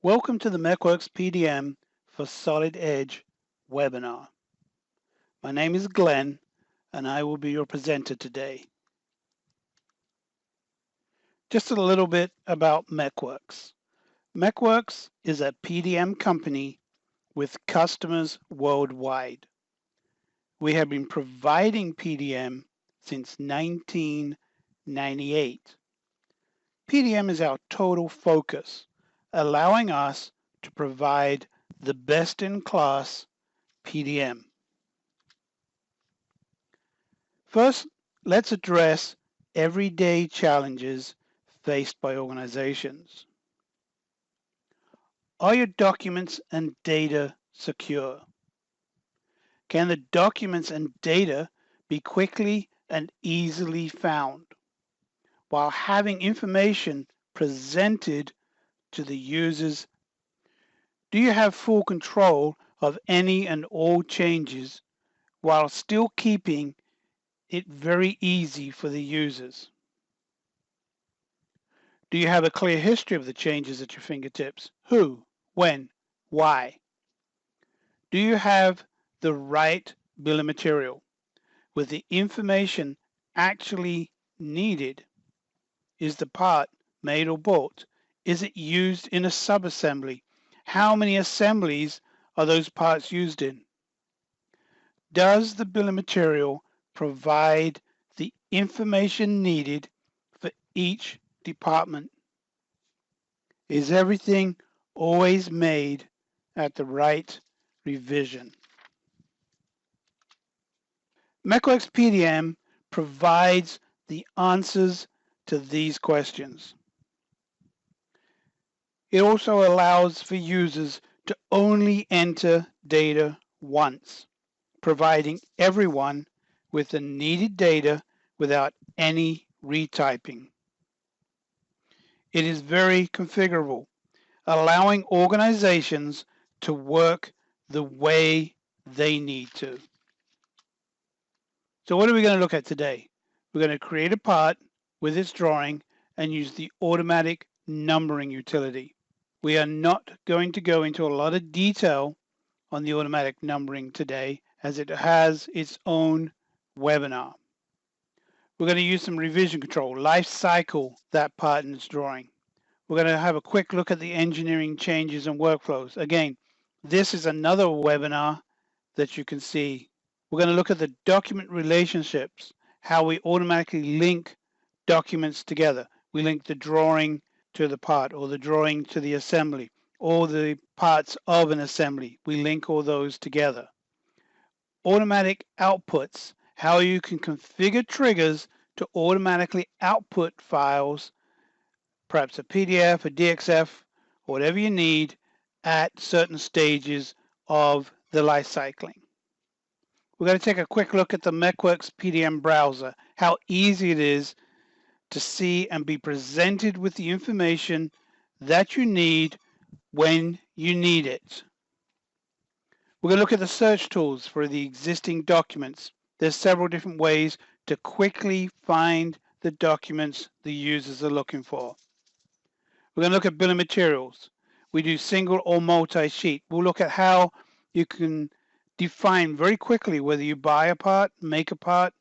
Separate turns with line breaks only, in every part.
Welcome to the MechWorks PDM for Solid Edge webinar. My name is Glenn and I will be your presenter today. Just a little bit about MechWorks. MechWorks is a PDM company with customers worldwide. We have been providing PDM since 1998. PDM is our total focus, allowing us to provide the best-in-class PDM. First, let's address everyday challenges faced by organizations. Are your documents and data secure? Can the documents and data be quickly and easily found while having information presented to the users? Do you have full control of any and all changes while still keeping it very easy for the users? Do you have a clear history of the changes at your fingertips? Who, when, why? Do you have the right bill of material with the information actually needed? Is the part made or bought? Is it used in a subassembly? How many assemblies are those parts used in? Does the bill of material provide the information needed for each department? Is everything always made at the right revision? MechWorks PDM provides the answers to these questions. It also allows for users to only enter data once, providing everyone with the needed data without any retyping. It is very configurable, allowing organizations to work the way they need to. So what are we going to look at today? We're going to create a part with its drawing and use the automatic numbering utility. We are not going to go into a lot of detail on the automatic numbering today, as it has its own webinar. We're going to use some revision control, life cycle that part in its drawing. We're going to have a quick look at the engineering changes and workflows. Again, this is another webinar that you can see. We're going to look at the document relationships, how we automatically link documents together. We link the drawing to the part, or the drawing to the assembly, or the parts of an assembly. We link all those together. Automatic outputs, how you can configure triggers to automatically output files, perhaps a PDF, a DXF, whatever you need at certain stages of the life cycling. We're going to take a quick look at the MechWorks PDM browser, how easy it is to see and be presented with the information that you need when you need it. We're going to look at the search tools for the existing documents. There's several different ways to quickly find the documents the users are looking for. We're going to look at bill of materials. We do single or multi-sheet. We'll look at how you can define very quickly whether you buy a part, make a part,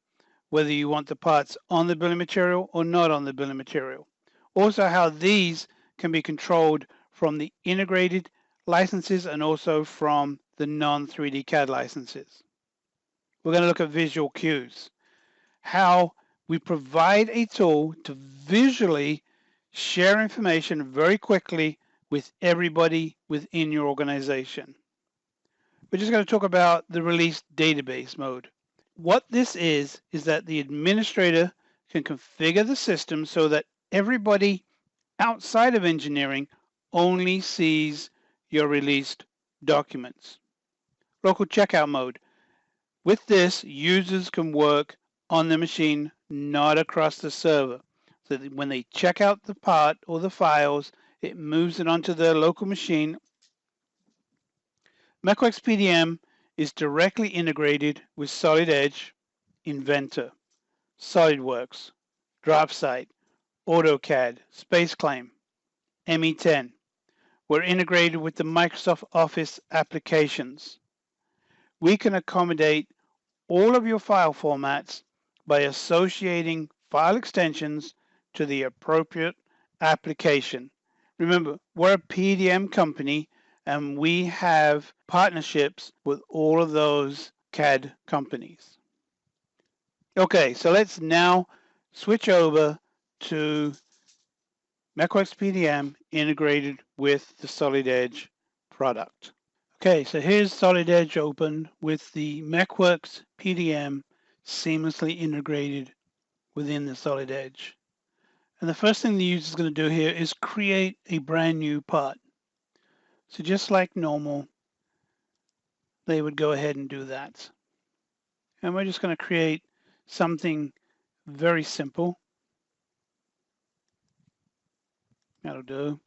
whether you want the parts on the bill of material or not on the bill of material. Also how these can be controlled from the integrated licenses and also from the non-3D CAD licenses. We're going to look at visual cues, how we provide a tool to visually share information very quickly with everybody within your organization. We're just going to talk about the release database mode. What this is that the administrator can configure the system so that everybody outside of engineering only sees your released documents. Local checkout mode. With this, users can work on the machine, not across the server. So that when they check out the part or the files, it moves it onto their local machine. MechWorks PDM is directly integrated with Solid Edge, Inventor, SolidWorks, DraftSight, AutoCAD, SpaceClaim, ME10. We're integrated with the Microsoft Office applications. We can accommodate all of your file formats by associating file extensions to the appropriate application. Remember, we're a PDM company and we have partnerships with all of those CAD companies. Okay, so let's now switch over to MechWorks PDM integrated with the Solid Edge product. Okay, so here's Solid Edge open with the MechWorks PDM seamlessly integrated within the Solid Edge. And the first thing the user is going to do here is create a brand new part. So just like normal, they would go ahead and do that. And we're just going to create something very simple. That'll do.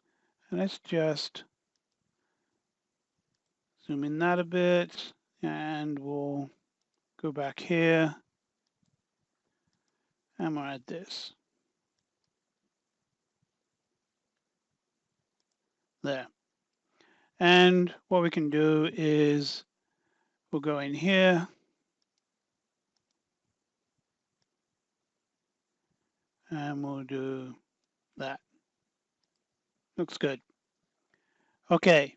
And let's just zoom in that a bit, and we'll go back here, and we'll add this. There. And what we can do is we'll go in here, and we'll do that. Looks good. Okay,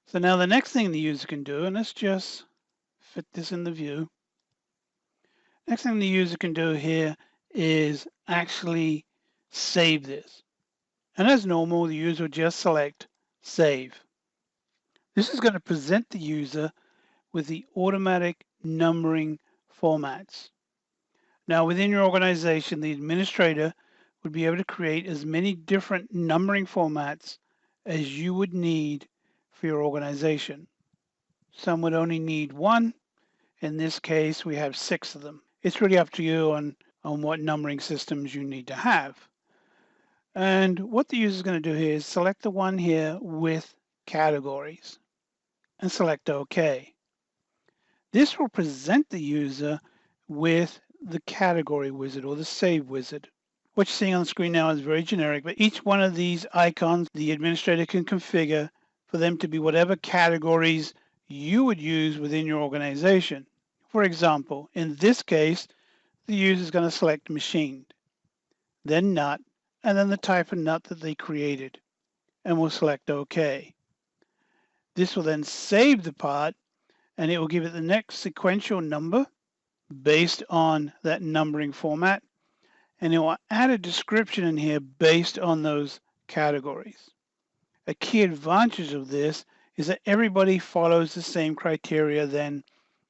so now the next thing the user can do, and let's just fit this in the view. Next thing the user can do here is actually save this. And as normal, the user will just select Save. This is going to present the user with the automatic numbering formats. Now, within your organization, the administrator would be able to create as many different numbering formats as you would need for your organization. Some would only need one. In this case, we have 6 of them. It's really up to you on what numbering systems you need to have. And what the user is going to do here is select the one here with categories and select OK. This will present the user with the category wizard or the save wizard. What you're seeing on the screen now is very generic, but each one of these icons the administrator can configure for them to be whatever categories you would use within your organization. For example, in this case, the user is going to select machined, then nut, and then the type of nut that they created, and we'll select OK. This will then save the part, and it will give it the next sequential number based on that numbering format, and it will add a description in here based on those categories. A key advantage of this is that everybody follows the same criteria then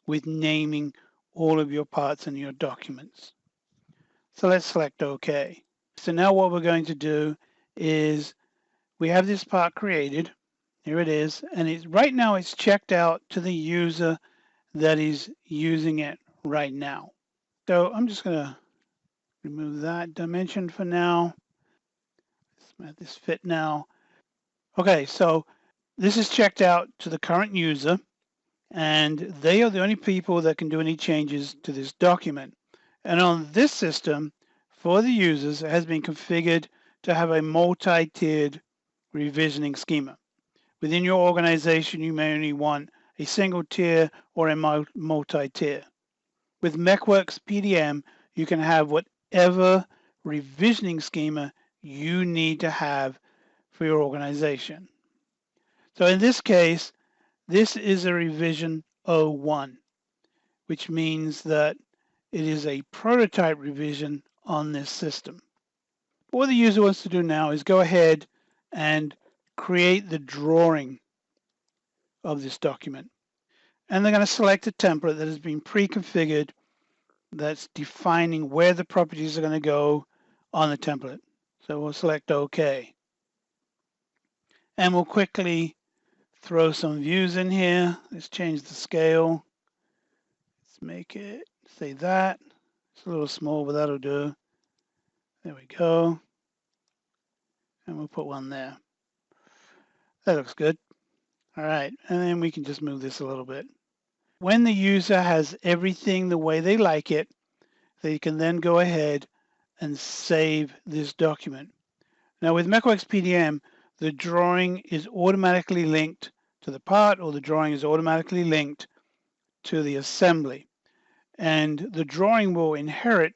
with naming all of your parts in your documents. So let's select OK. So now what we're going to do is we have this part created. Here it is. And right now it's checked out to the user that is using it right now. So I'm just going to remove that dimension for now. Let's make this fit now. Okay, so this is checked out to the current user, and they are the only people that can do any changes to this document. And on this system, for the users, it has been configured to have a multi-tiered revisioning schema. Within your organization, you may only want a single tier or a multi-tier. With MechWorks PDM, you can have whatever revisioning schema you need to have for your organization. So in this case, this is a revision 01, which means that it is a prototype revision on this system. What the user wants to do now is go ahead and create the drawing of this document. And they're going to select a template that has been pre-configured that's defining where the properties are going to go on the template. So we'll select OK. And we'll quickly throw some views in here. Let's change the scale. Let's make it say that. It's a little small, but that'll do. There we go. And we'll put one there. That looks good. All right, and then we can just move this a little bit. When the user has everything the way they like it, they can then go ahead and save this document. Now with MechWorks PDM, the drawing is automatically linked to the part, or the drawing is automatically linked to the assembly. And the drawing will inherit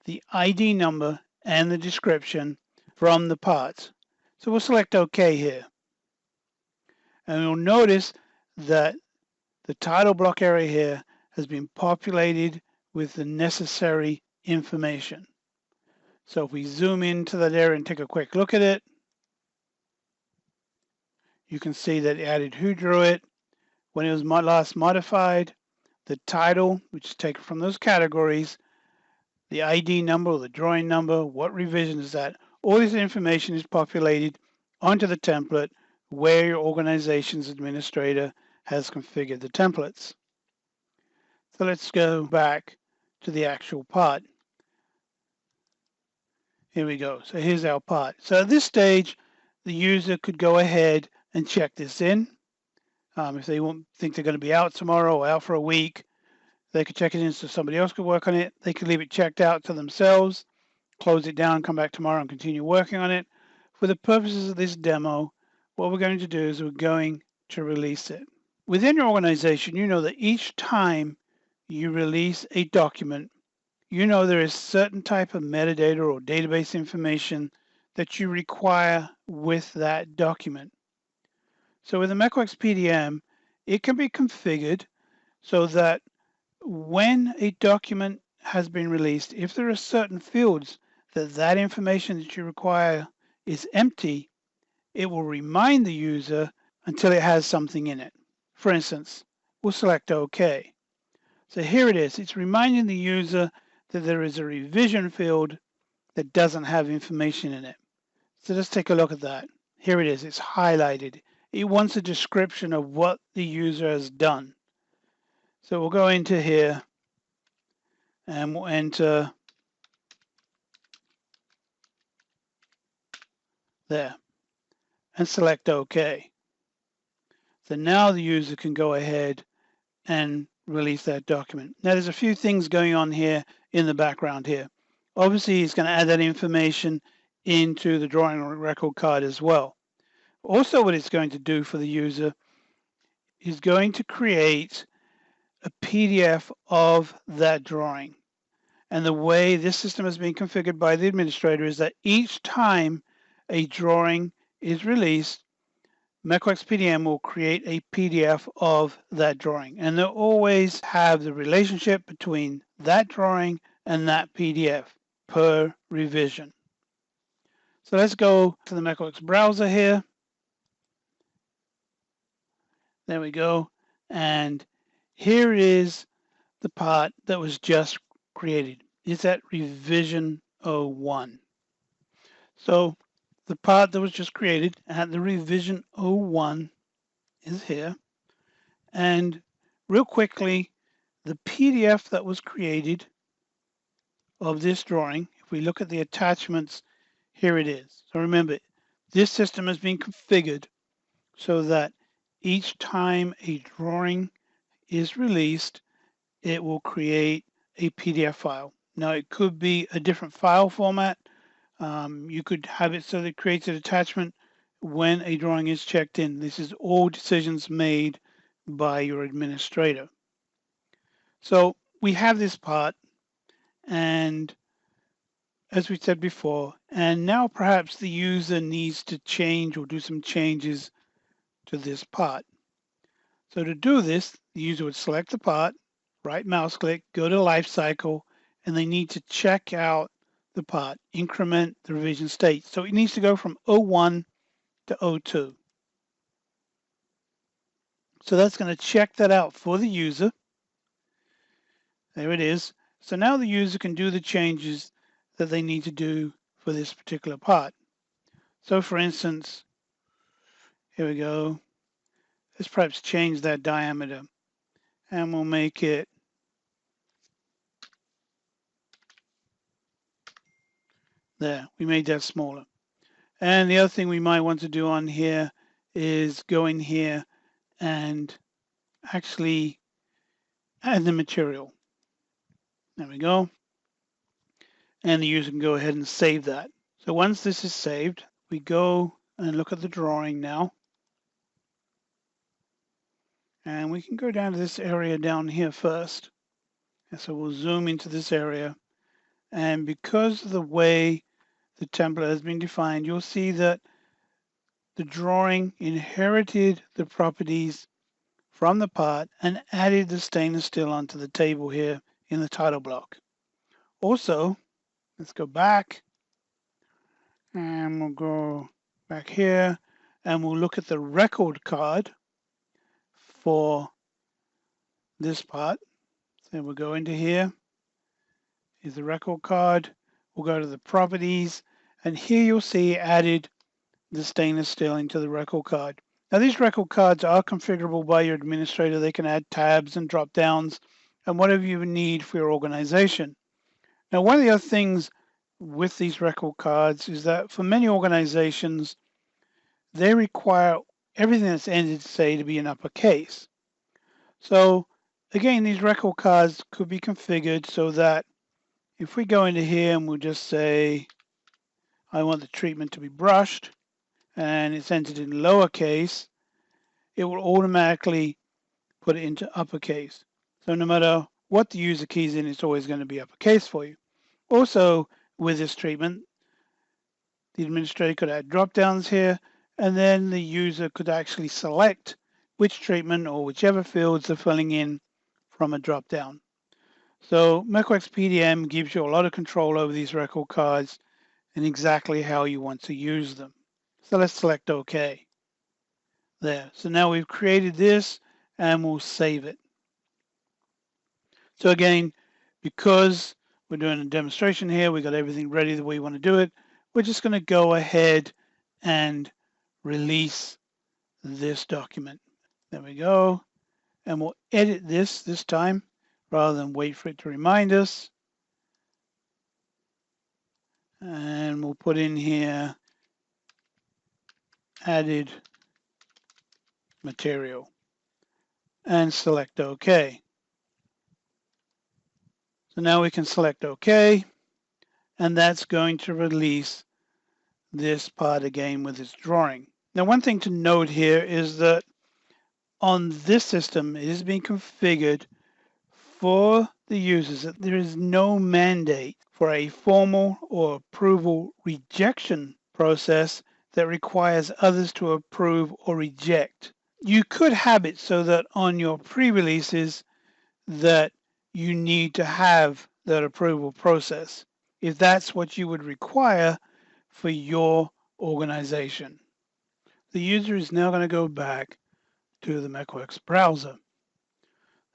the ID number and the description from the parts. So we'll select OK here. And you'll notice that the title block area here has been populated with the necessary information. So if we zoom into that area and take a quick look at it, you can see that it added who drew it, when it was last modified, the title, which is taken from those categories, the ID number or the drawing number, what revision is that. All this information is populated onto the template where your organization's administrator has configured the templates. So let's go back to the actual part. Here we go. So here's our part. So at this stage, the user could go ahead and check this in. If they think they're going to be out tomorrow or out for a week, they could check it in so somebody else could work on it. They could leave it checked out to themselves, close it down, come back tomorrow and continue working on it. For the purposes of this demo, what we're going to do is we're going to release it. Within your organization, you know that each time you release a document, you know there is certain type of metadata or database information that you require with that document. So with the MechWorks PDM, it can be configured so that when a document has been released, if there are certain fields that information that you require is empty, it will remind the user until it has something in it. For instance, we'll select OK. So here it is. It's reminding the user that there is a revision field that doesn't have information in it. So let's take a look at that. Here it is. It's highlighted. It wants a description of what the user has done. So we'll go into here and we'll enter there and select OK. So now the user can go ahead and release that document. Now there's a few things going on here in the background here. Obviously he's going to add that information into the drawing record card as well. Also what it's going to do for the user is going to create a PDF of that drawing. And the way this system has been configured by the administrator is that each time a drawing is released, MechWorks PDM will create a PDF of that drawing. And they'll always have the relationship between that drawing and that PDF per revision. So let's go to the MechWorks browser here. There we go. And here is the part that was just created. It's at revision 01. So the part that was just created at the revision 01 is here. And real quickly, the PDF that was created of this drawing, if we look at the attachments, here it is. So remember, this system has been configured so that each time a drawing is released, it will create a PDF file. Now it could be a different file format. You could have it so that it creates an attachment when a drawing is checked in. This is all decisions made by your administrator. So we have this part, and as we said before, and now perhaps the user needs to change or do some changes to this part. So to do this, the user would select the part, right mouse click, go to life cycle, and they need to check out the part, increment the revision state. So it needs to go from 01 to 02. So that's going to check that out for the user. There it is. So now the user can do the changes that they need to do for this particular part. So for instance, here we go. Let's perhaps change that diameter and we'll make it there. We made that smaller. And the other thing we might want to do on here is go in here and actually add the material. There we go. And the user can go ahead and save that. So once this is saved, we go and look at the drawing now. And we can go down to this area down here first. And so we'll zoom into this area. And because of the way the template has been defined, you'll see that the drawing inherited the properties from the part and added the stainless steel onto the table here in the title block. Also, let's go back and we'll go back here and we'll look at the record card for this part. So we'll go into here. Here's the record card. We'll go to the properties and here you'll see added the stainless steel into the record card. Now these record cards are configurable by your administrator. They can add tabs and drop downs and whatever you need for your organization. Now one of the other things with these record cards is that for many organizations, they require everything that's ended, say, to be in uppercase. So again, these record cards could be configured so that if we go into here and we'll just say, I want the treatment to be brushed, and it's entered in lowercase, it will automatically put it into uppercase. So no matter what the user keys in, it's always going to be uppercase for you. Also, with this treatment, the administrator could add drop downs here, and then the user could actually select which treatment or whichever fields they're filling in from a drop down. So MechWorks PDM gives you a lot of control over these record cards and exactly how you want to use them. So let's select OK. There. So now we've created this and we'll save it. So again, because we're doing a demonstration here, we got everything ready the way we want to do it. We're just going to go ahead and release this document. There we go. And we'll edit this time rather than wait for it to remind us. And we'll put in here added material and select OK. So now we can select OK, and that's going to release this part again with its drawing. Now, one thing to note here is that on this system, it is being configured for the users that there is no mandate for a formal or approval rejection process that requires others to approve or reject. You could have it so that on your pre-releases that you need to have that approval process, if that's what you would require for your organization. The user is now going to go back to the MechWorks browser.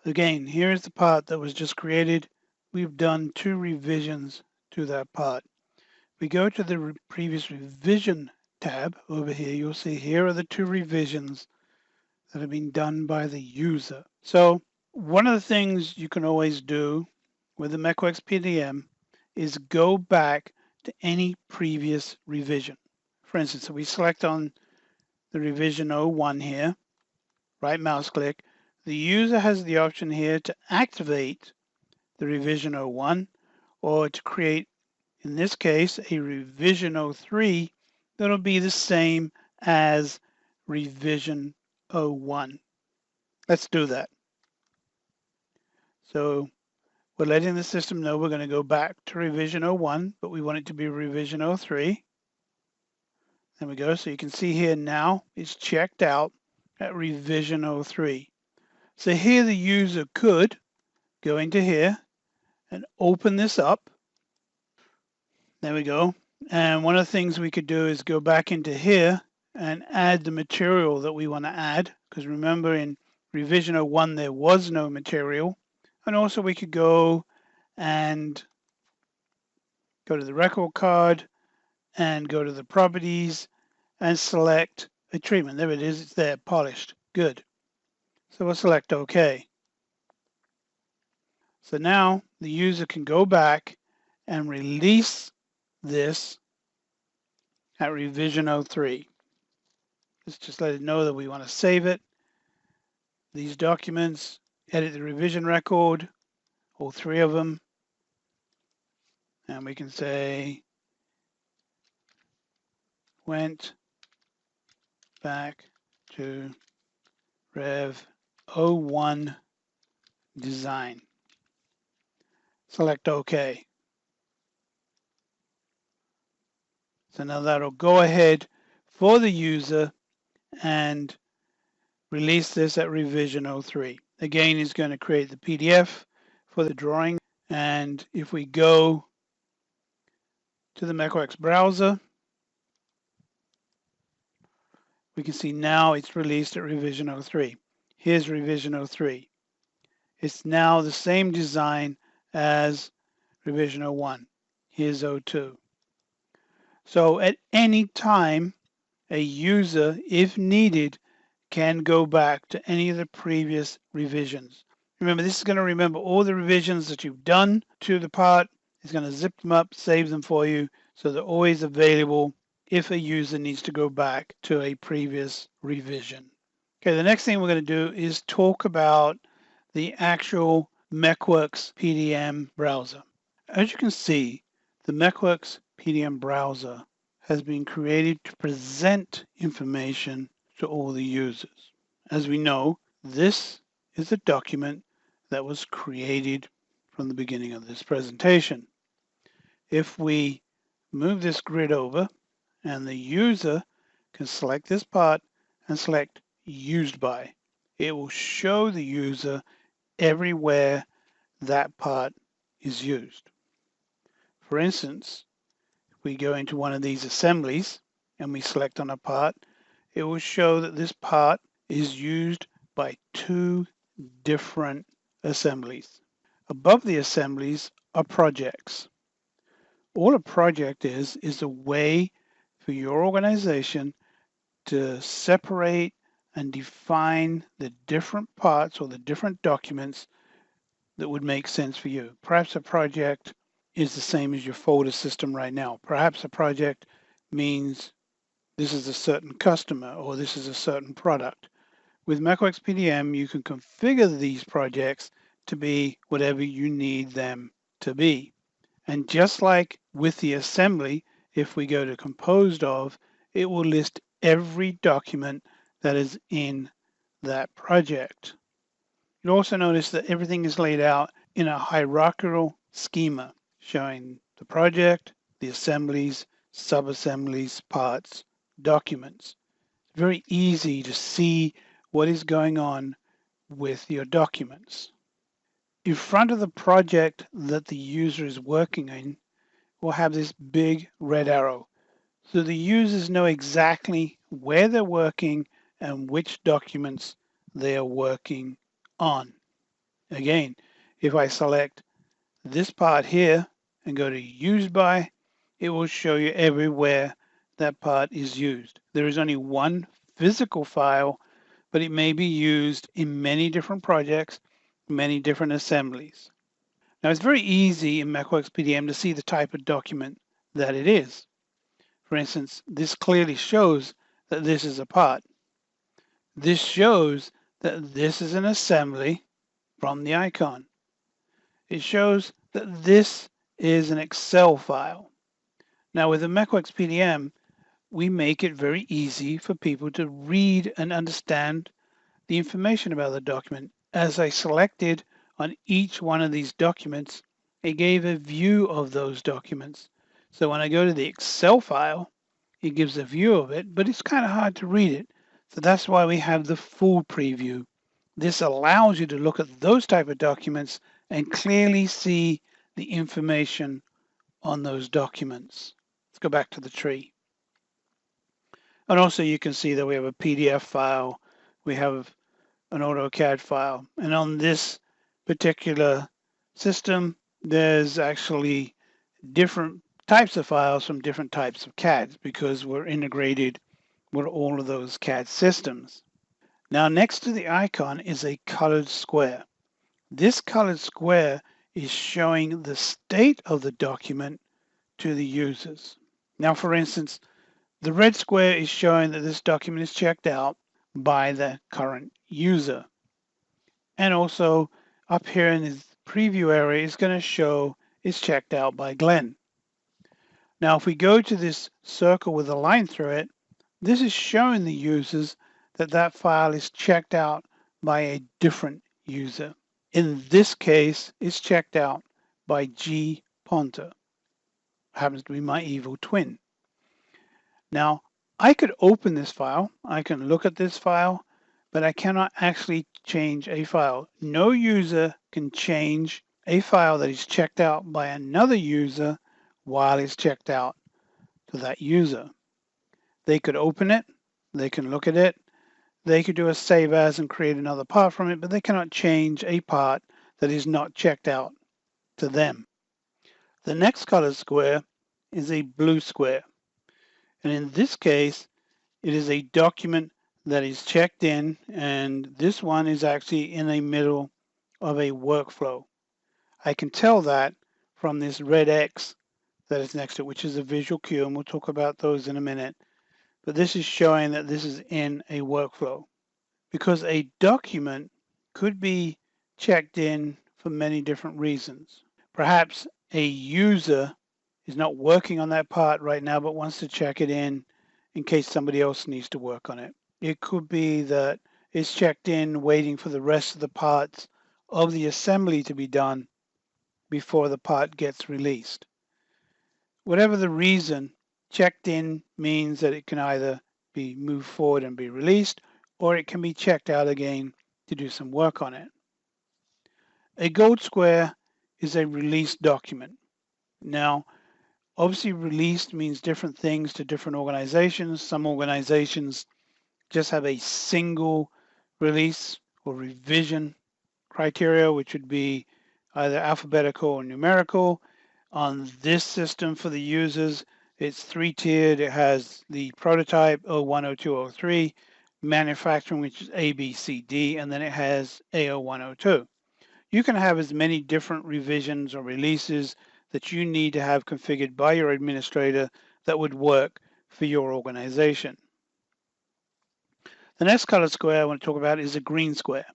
Again, here's the part that was just created. We've done 2 revisions to that part. We go to the previous revision tab over here. You'll see here are the 2 revisions that have been done by the user. So one of the things you can always do with the MechWorks PDM is go back to any previous revision. For instance, if we select on the revision 01 here, right mouse click, the user has the option here to activate the revision 01 or to create, in this case, a revision 03 that'll be the same as revision 01. Let's do that. So we're letting the system know we're going to go back to revision 01, but we want it to be revision 03. There we go. So you can see here now it's checked out at revision 03. So here the user could go into here and open this up. There we go. And one of the things we could do is go back into here and add the material that we want to add. Because remember in revision 01 there was no material. And also we could go and go to the record card and go to the properties and select a treatment. There it is. It's there, polished. Good. So we'll select OK. So now the user can go back and release this at revision 03. Let's just let it know that we want to save it. These documents, edit the revision record, all 3 of them. And we can say went back to Rev 01 design. Select OK. So now that'll go ahead for the user and release this at revision 03. Again, it's going to create the PDF for the drawing. And if we go to the MechWorks browser, we can see now it's released at revision 03. Here's revision 03. It's now the same design as revision 01. Here's 02. So at any time, a user, if needed, can go back to any of the previous revisions. Remember, this is going to remember all the revisions that you've done to the part. It's going to zip them up, save them for you, so they're always available if a user needs to go back to a previous revision. Okay, the next thing we're going to do is talk about the actual MechWorks PDM browser. As you can see, the MechWorks PDM browser has been created to present information to all the users. As we know, this is a document that was created from the beginning of this presentation. If we move this grid over and the user can select this part and select used by, it will show the user everywhere that part is used. For instance, if we go into one of these assemblies and we select on a part, it will show that this part is used by 2 different assemblies. Above the assemblies are projects. All a project is a way for your organization to separate and define the different parts or the different documents that would make sense for you. Perhaps a project is the same as your folder system right now. Perhaps a project means this is a certain customer or this is a certain product. With MechWorks PDM, you can configure these projects to be whatever you need them to be. And just like with the assembly, if we go to composed of, it will list every document that is in that project. You'll also notice that everything is laid out in a hierarchical schema, showing the project, the assemblies, sub-assemblies, parts, documents. Very easy to see what is going on with your documents. In front of the project that the user is working in, we'll have this big red arrow. So the users know exactly where they're working and which documents they are working on. Again, if I select this part here and go to used by, it will show you everywhere that part is used. There is only one physical file, but it may be used in many different projects, many different assemblies. Now it's very easy in MechWorks PDM to see the type of document that it is. For instance, this clearly shows that this is a part. This shows that this is an assembly from the icon. It shows that this is an Excel file. Now with the MechWorks PDM, we make it very easy for people to read and understand the information about the document. As I selected on each one of these documents, it gave a view of those documents. So when I go to the Excel file, it gives a view of it, but it's kind of hard to read it. So that's why we have the full preview. This allows you to look at those type of documents and clearly see the information on those documents. Let's go back to the tree. And also you can see that we have a PDF file, we have an AutoCAD file, and on this particular system, there's actually different types of files from different types of CADs because we're integrated with all of those CAD systems. Now next to the icon is a colored square. This colored square is showing the state of the document to the users. Now for instance, the red square is showing that this document is checked out by the current user. And also up here in this preview area is going to show it's checked out by Glenn. Now if we go to this circle with a line through it, This is showing the users that that file is checked out by a different user. In this case, it's checked out by G. Ponter. Happens to be my evil twin. Now, I could open this file, I can look at this file, but I cannot actually change a file. No user can change a file that is checked out by another user while it's checked out to that user. They could open it, they can look at it, they could do a save as and create another part from it, but they cannot change a part that is not checked out to them. The next colored square is a blue square. And in this case, it is a document that is checked in, and this one is actually in the middle of a workflow. I can tell that from this red X that is next to it, which is a visual cue, and we'll talk about those in a minute. But this is showing that this is in a workflow, because a document could be checked in for many different reasons. Perhaps a user is not working on that part right now, but wants to check it in case somebody else needs to work on it. It could be that it's checked in waiting for the rest of the parts of the assembly to be done before the part gets released. Whatever the reason, checked in means that it can either be moved forward and be released, or it can be checked out again to do some work on it. A gold square is a released document. Now, obviously released means different things to different organizations. Some organizations just have a single release or revision criteria, which would be either alphabetical or numerical. On this system for the users, it's three-tiered. It has the prototype 01, 02, 03, manufacturing, which is A, B, C, D, and then it has A01, 02. You can have as many different revisions or releases that you need to have configured by your administrator that would work for your organization. The next colored square I want to talk about is a green square.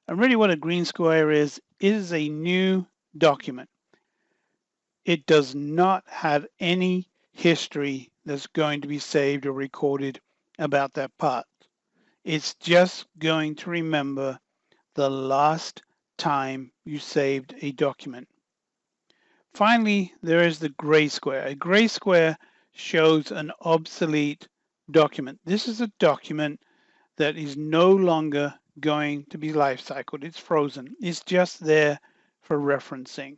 And really what a green square is a new document. It does not have any history that's going to be saved or recorded about that part. It's just going to remember the last time you saved a document. Finally, there is the gray square. A gray square shows an obsolete document. This is a document that is no longer going to be life cycled. It's frozen. It's just there for referencing.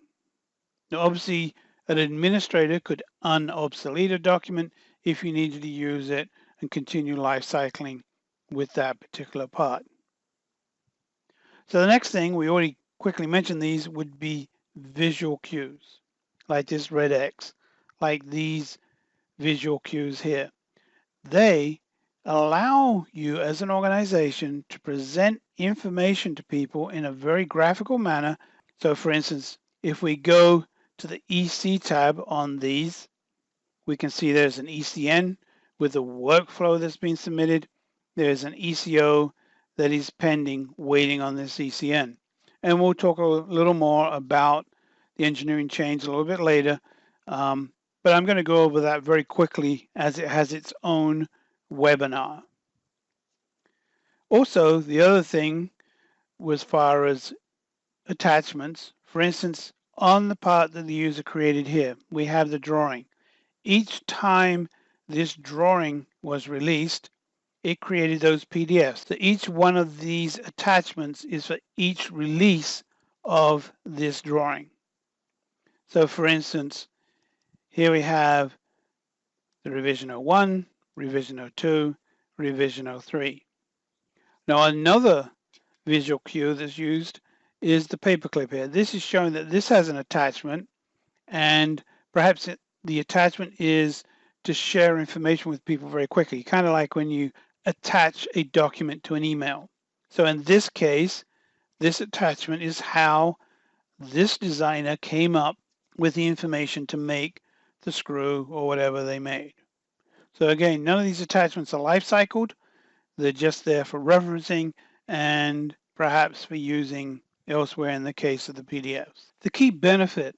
Now, obviously, an administrator could unobsolete a document if you needed to use it and continue life cycling with that particular part. So the next thing, we already quickly mentioned these, would be visual cues, like this red X, like these visual cues here. They allow you as an organization to present information to people in a very graphical manner. So for instance, if we go to the EC tab on these, we can see there's an ECN with a workflow that's been submitted. There's an ECO that is pending, waiting on this ECN. And we'll talk a little more about the engineering change a little bit later. But I'm going to go over that very quickly as it has its own webinar. Also, the other thing was as far as attachments, for instance, on the part that the user created here, we have the drawing. Each time this drawing was released, it created those PDFs. So each one of these attachments is for each release of this drawing. So for instance, here we have the revision 01, revision 02, revision 03. Now another visual cue that's used is the paperclip here. This is showing that this has an attachment, and perhaps the attachment is to share information with people very quickly, kind of like when you attach a document to an email. So in this case, this attachment is how this designer came up with the information to make the screw or whatever they made. So again, none of these attachments are life cycled. They're just there for referencing and perhaps for using elsewhere in the case of the PDFs. The key benefit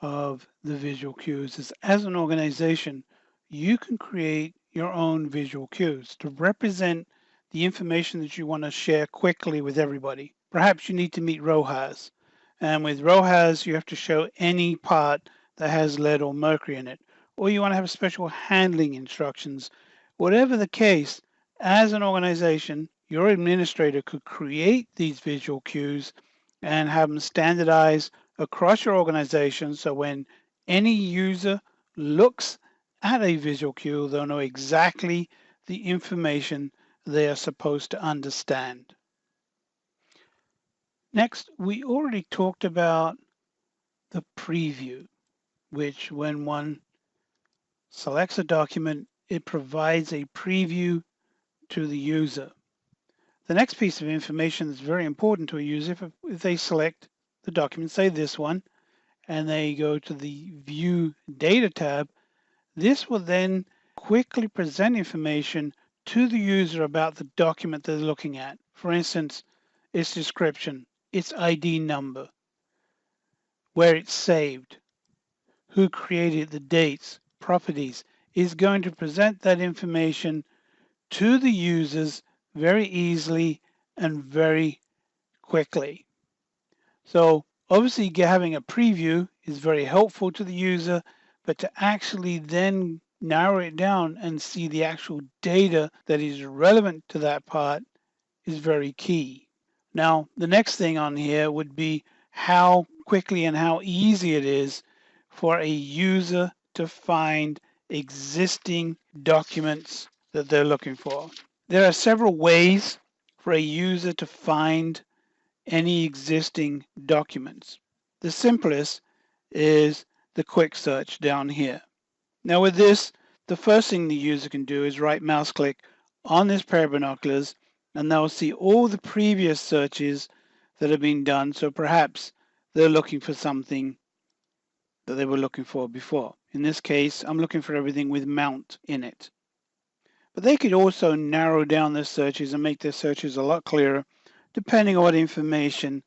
of the visual cues is as an organization, you can create your own visual cues to represent the information that you want to share quickly with everybody. Perhaps you need to meet RoHS. And with RoHS, you have to show any part that has lead or mercury in it. Or you want to have special handling instructions. Whatever the case, as an organization, your administrator could create these visual cues and have them standardized across your organization so when any user looks at a visual cue, they'll know exactly the information they are supposed to understand. Next, we already talked about the preview, which when one selects a document, it provides a preview to the user. The next piece of information that's very important to a user, if they select the document, say this one, and they go to the View Data tab, this will then quickly present information to the user about the document they're looking at. For instance, its description, its ID number, where it's saved, who created the dates, properties, is going to present that information to the users very easily and very quickly. So obviously having a preview is very helpful to the user, but to actually then narrow it down and see the actual data that is relevant to that part is very key. Now, the next thing on here would be how quickly and how easy it is for a user to find existing documents that they're looking for. There are several ways for a user to find any existing documents. The simplest is the quick search down here. Now with this, the first thing the user can do is right mouse click on this pair of binoculars and they'll see all the previous searches that have been done. So perhaps they're looking for something that they were looking for before. In this case, I'm looking for everything with mount in it. But they could also narrow down their searches and make their searches a lot clearer depending on what information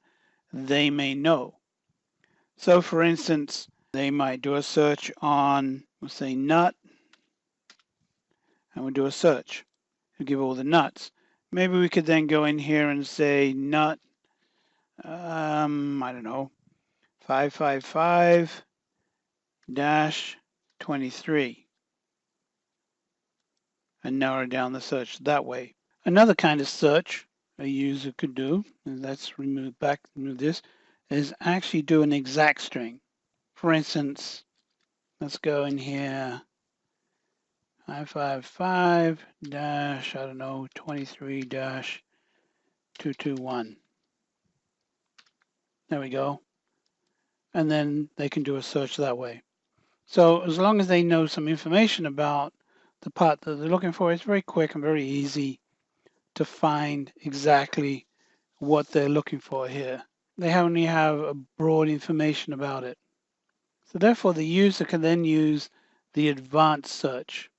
they may know. So for instance, they might do a search on, we'll say nut, and we'll do a search. We'll give all the nuts. Maybe we could then go in here and say nut, I don't know, 555-23 and narrow down the search that way. Another kind of search a user could do, and let's remove this, is actually do an exact string. For instance, let's go in here, 555 dash, I don't know, 23 dash 221. There we go. And then they can do a search that way. So as long as they know some information about the part that they're looking for, it's very quick and very easy to find exactly what they're looking for here. They only have a broad information about it. So therefore the user can then use the advanced search.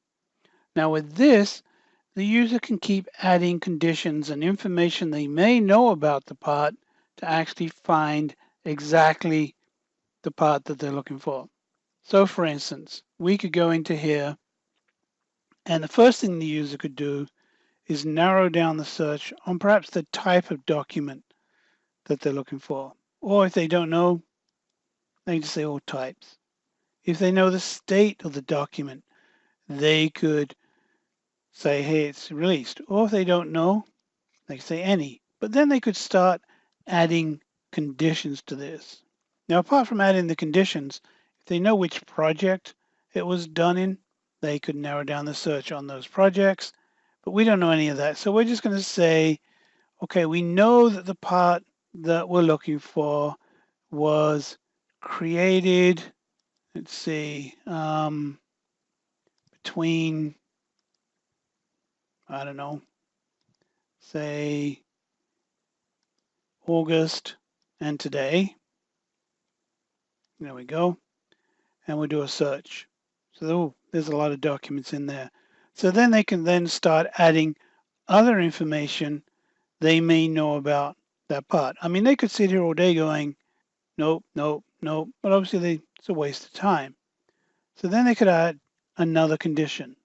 Now with this, the user can keep adding conditions and information they may know about the part to actually find exactly the part that they're looking for. So for instance, we could go into here and the first thing the user could do is narrow down the search on perhaps the type of document that they're looking for. Or if they don't know, they can just say all types. If they know the state of the document, they could say, hey, it's released. Or if they don't know, they can say any. But then they could start adding conditions to this. Now, apart from adding the conditions, if they know which project it was done in, they could narrow down the search on those projects. But we don't know any of that. So we're just going to say, okay, we know that the part that we're looking for was created, let's see, between, I don't know, say August and today. There we go. And we'll do a search. So there's a lot of documents in there. So then they can then start adding other information they may know about that part. I mean, they could sit here all day going, nope, nope, nope, but obviously it's a waste of time. So then they could add another condition.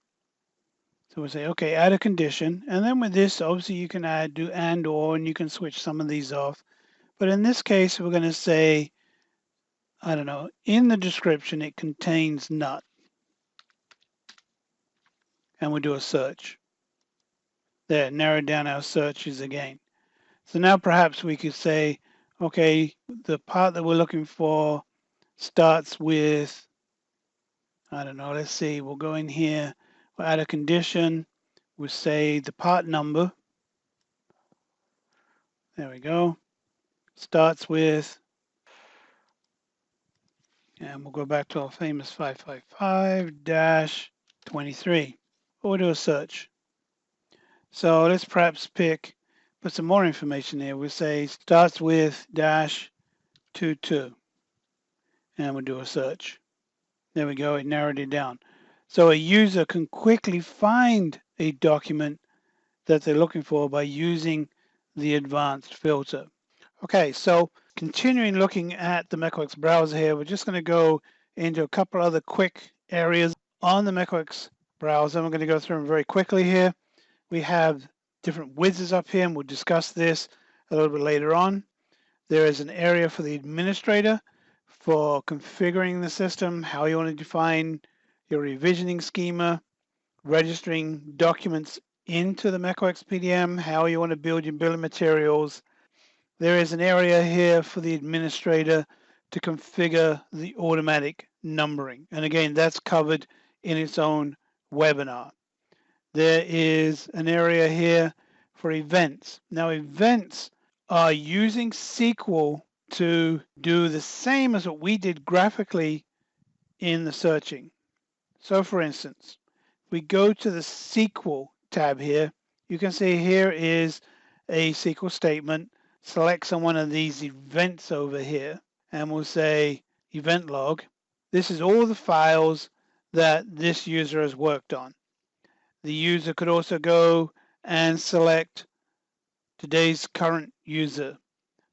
So we'll say, okay, add a condition. And then with this, obviously you can do and or, and you can switch some of these off. But in this case, we're going to say, I don't know, in the description, it contains nut. And we'll do a search. There, narrowed down our searches again. So now perhaps we could say, okay, the part that we're looking for starts with, I don't know, let's see, we'll go in here, we'll add a condition, we'll say the part number. There we go. Starts with, and we'll go back to our famous 555-23. We'll do a search. So let's perhaps put some more information here. We'll say starts with -22, and we'll do a search. There we go, it narrowed it down. So a user can quickly find a document that they're looking for by using the advanced filter. Okay, so continuing looking at the MechWorks browser here, we're just going to go into a couple other quick areas on the MechWorks browser. I'm going to go through them very quickly here. We have different wizards up here, and we'll discuss this a little bit later on. There is an area for the administrator for configuring the system, how you want to define your revisioning schema, registering documents into the MechWorks PDM, how you want to build your bill of materials. There is an area here for the administrator to configure the automatic numbering. And again, that's covered in its own webinar. There is an area here for events. Now, events are using SQL to do the same as what we did graphically in the searching. So for instance, we go to the SQL tab here. You can see here is a SQL statement. Select on one of these events over here, and we'll say event log. This is all the files that this user has worked on. The user could also go and select today's current user.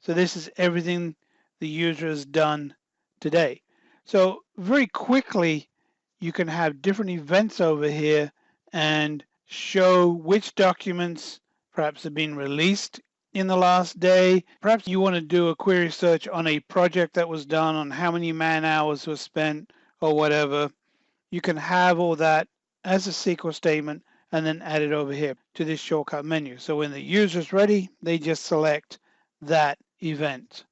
So this is everything the user has done today. So very quickly, you can have different events over here and show which documents perhaps have been released in the last day. Perhaps you want to do a query search on a project that was done, on how many man hours were spent or whatever. You can have all that as a SQL statement and then add it over here to this shortcut menu. So when the user is ready, they just select that event.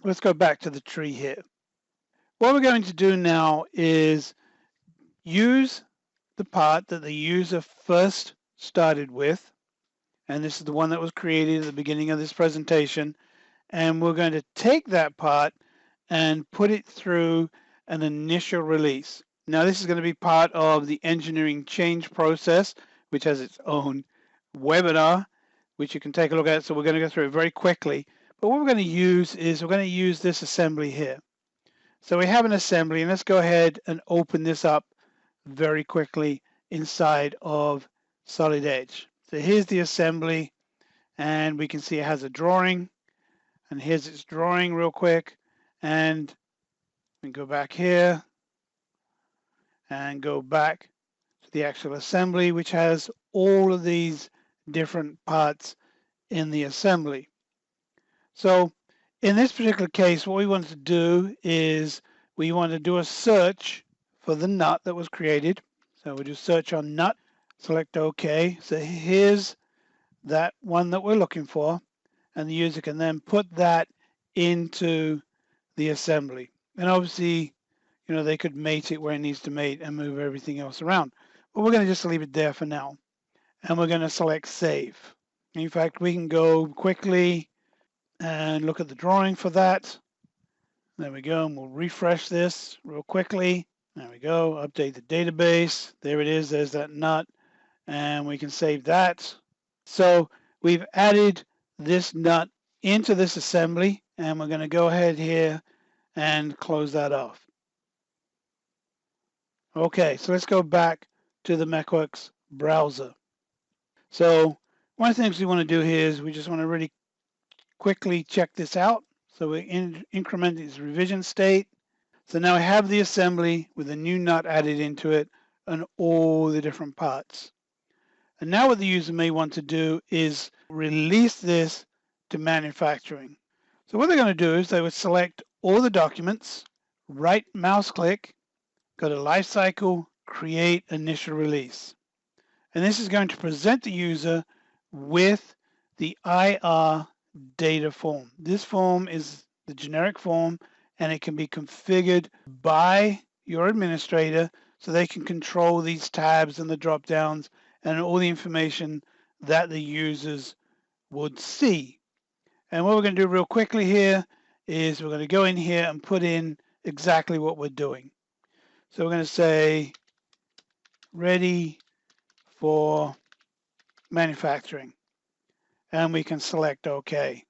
Let's go back to the tree here. What we're going to do now is use the part that the user first started with, and this is the one that was created at the beginning of this presentation, and we're going to take that part and put it through an initial release. Now this is going to be part of the engineering change process, which has its own webinar, which you can take a look at. So we're going to go through it very quickly. But what we're going to use is we're going to use this assembly here. So we have an assembly, and let's go ahead and open this up very quickly inside of Solid Edge. So here's the assembly, and we can see it has a drawing, and here's its drawing real quick. And we go back here and go back to the actual assembly, which has all of these different parts in the assembly. So in this particular case, what we want to do is we want to do a search for the nut that was created. So we'll do search on nut, select OK. So here's that one that we're looking for, and the user can then put that into the assembly. And obviously, you know, they could mate it where it needs to mate and move everything else around. But we're going to just leave it there for now. And we're going to select save. In fact, we can go quickly and look at the drawing for that. There we go, and we'll refresh this real quickly. There we go, update the database. There it is, there's that nut, and we can save that. So we've added this nut into this assembly, and we're going to go ahead here and close that off. Okay, so let's go back to the MechWorks browser. So one of the things we want to do here is we just want to really quickly check this out. So we increment its revision state. So now I have the assembly with a new nut added into it. and all the different parts. And now what the user may want to do is release this to manufacturing. So what they're going to do is they would select all the documents, right mouse click, go to Lifecycle, Create Initial Release. And this is going to present the user with the IR data form. This form is the generic form, and it can be configured by your administrator so they can control these tabs and the drop downs and all the information that the users would see. And what we're going to do real quickly here is we're going to go in here and put in exactly what we're doing. So we're going to say ready for manufacturing, and we can select OK.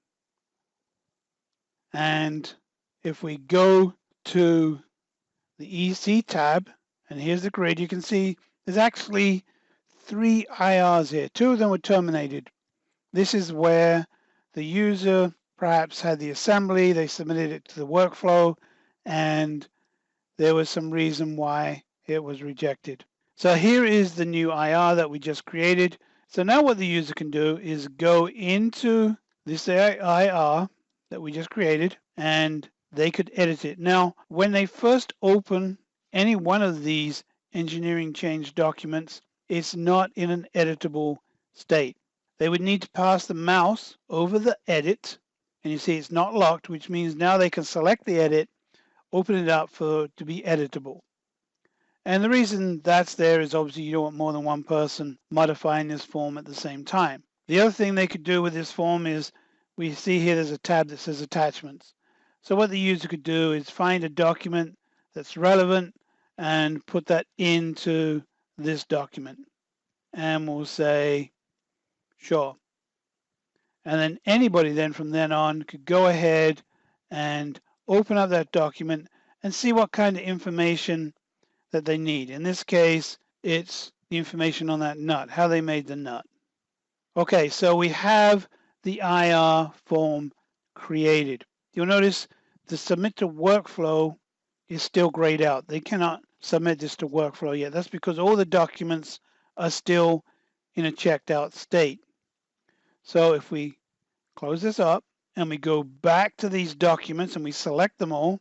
And if we go to the EC tab, and here's the grid, you can see there's actually 3 IRs here. 2 of them were terminated. This is where the user perhaps had the assembly, they submitted it to the workflow, and there was some reason why it was rejected. So here is the new IR that we just created. So now what the user can do is go into this IR that we just created, and they could edit it. Now, when they first open any one of these engineering change documents, it's not in an editable state. They would need to pass the mouse over the edit, and you see it's not locked, which means now they can select the edit, open it up to be editable. And the reason that's there is obviously you don't want more than one person modifying this form at the same time. The other thing they could do with this form is we see here there's a tab that says attachments. So what the user could do is find a document that's relevant and put that into this document. And we'll say, sure. And then anybody then from then on could go ahead and open up that document and see what kind of information that they need. In this case, it's the information on that nut, how they made the nut. Okay, so we have the IR form created. You'll notice the submit to workflow is still grayed out. They cannot submit this to workflow yet. That's because all the documents are still in a checked out state. So if we close this up and we go back to these documents and we select them all,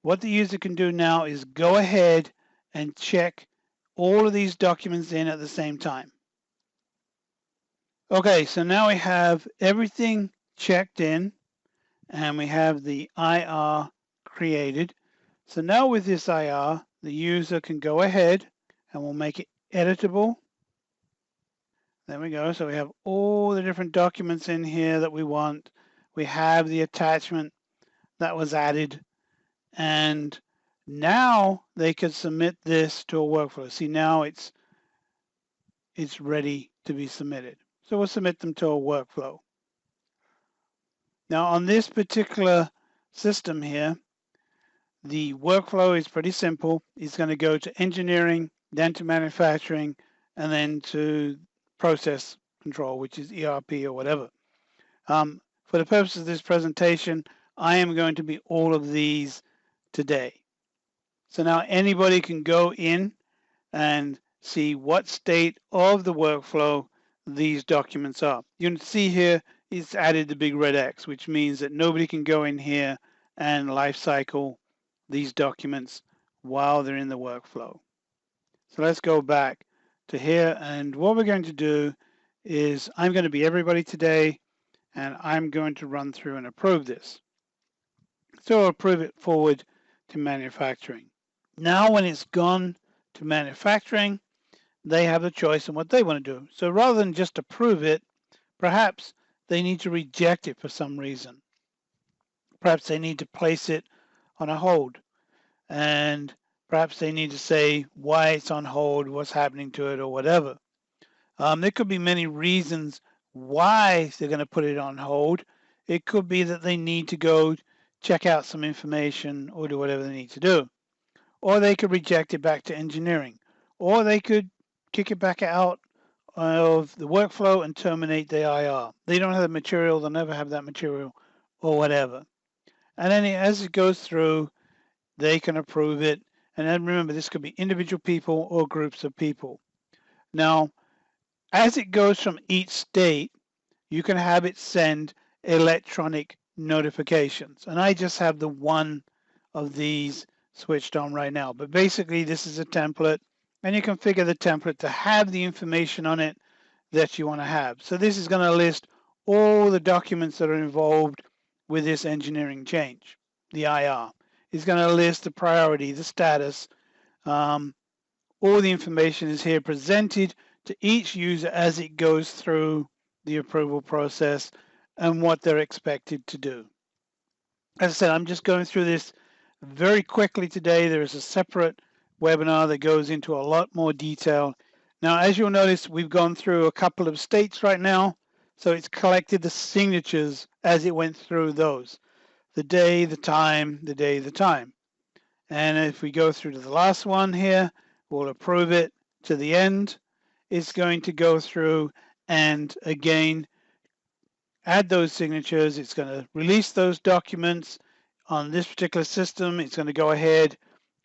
what the user can do now is go ahead and check all of these documents in at the same time. Okay, so now we have everything checked in and we have the IR created. So now with this IR, the user can go ahead and we'll make it editable. There we go. So we have all the different documents in here that we want. We have the attachment that was added. And now they could submit this to a workflow. See, now it's ready to be submitted. So we'll submit them to a workflow. Now on this particular system here, the workflow is pretty simple. It's going to go to engineering, then to manufacturing, and then to process control, which is ERP or whatever. For the purpose of this presentation, I am going to be all of these today. So now anybody can go in and see what state of the workflow these documents are. You can see here it's added the big red X, which means that nobody can go in here and lifecycle these documents while they're in the workflow. So let's go back to here, and what we're going to do is I'm going to be everybody today, and I'm going to run through and approve this. So I'll approve it forward to manufacturing. Now when it's gone to manufacturing, they have the choice on what they want to do. So rather than just approve it, perhaps they need to reject it for some reason. Perhaps they need to place it on a hold, and perhaps they need to say why it's on hold, what's happening to it, or whatever. There could be many reasons why they're going to put it on hold. It could be that they need to go check out some information or do whatever they need to do. Or they could reject it back to engineering. Or they could kick it back out of the workflow and terminate the IR. They don't have the material, they'll never have that material, or whatever. And then as it goes through, they can approve it, And then remember, this could be individual people or groups of people. Now, as it goes from each state, you can have it send electronic notifications. And I just have the one of these switched on right now. But basically, this is a template, and you configure the template to have the information on it that you want to have. So this is going to list all the documents that are involved with this engineering change, the IR. It's going to list the priority, the status. All the information is here presented to each user as it goes through the approval process and what they're expected to do. As I said, I'm just going through this very quickly today. There is a separate webinar that goes into a lot more detail. Now, as you'll notice, we've gone through a couple of states right now. So it's collected the signatures as it went through those. The day, the time, the day, the time. And if we go through to the last one here, we'll approve it to the end. It's going to go through and again add those signatures. It's going to release those documents on this particular system. It's going to go ahead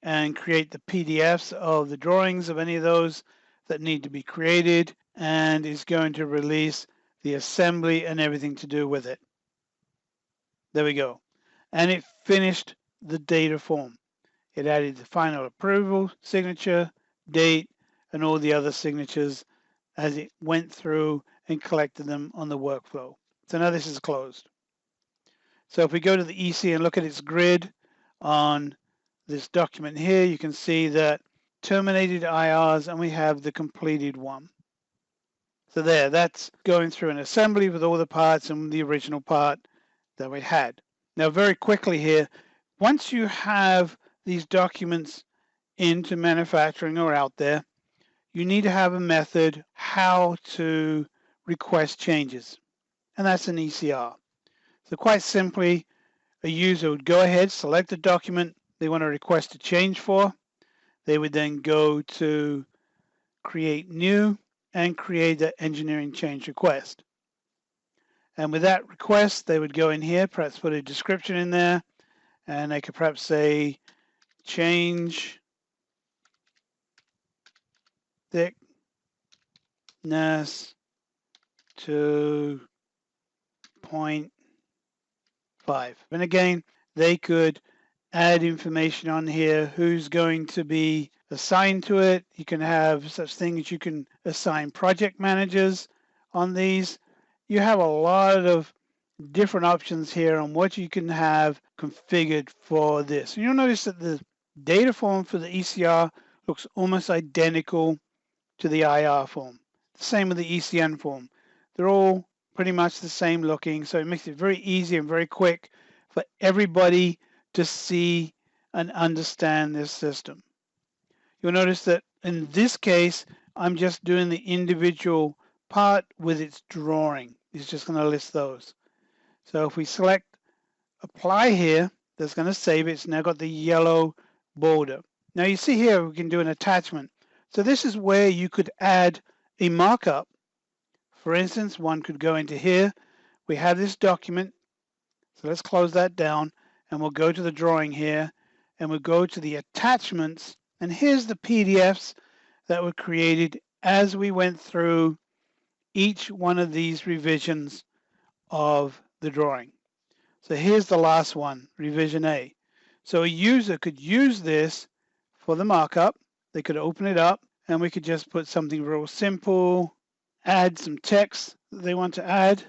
and create the PDFs of the drawings of any of those that need to be created, and is going to release the assembly and everything to do with it. There we go. And it finished the data form. It added the final approval, signature, date, and all the other signatures as it went through and collected them on the workflow. So now this is closed. So if we go to the EC and look at its grid on this document here, you can see that terminated IRs and we have the completed one. So there, that's going through an assembly with all the parts and the original part that we had. Now very quickly here, once you have these documents into manufacturing or out there, you need to have a method how to request changes. And that's an ECR. So quite simply, a user would go ahead, select the document they want to request a change for. They would then go to create new and create the engineering change request. And with that request, they would go in here, perhaps put a description in there, and they could perhaps say change thickness to 0.5. And again, they could add information on here, who's going to be assigned to it. You can have such things, you can assign project managers on these. You have a lot of different options here on what you can have configured for this. And you'll notice that the data form for the ECR looks almost identical to the IR form. The same with the ECN form. They're all pretty much the same looking, so it makes it very easy and very quick for everybody to see and understand this system. You'll notice that in this case, I'm just doing the individual part with its drawing. It's just going to list those. So if we select apply here, that's going to save it. It's now got the yellow border. Now you see here we can do an attachment. So this is where you could add a markup. For instance, one could go into here. We have this document. So let's close that down and we'll go to the drawing here and we'll go to the attachments. And here's the PDFs that were created as we went through each one of these revisions of the drawing. So here's the last one, revision A. So a user could use this for the markup. They could open it up and we could just put something real simple, add some text that they want to add.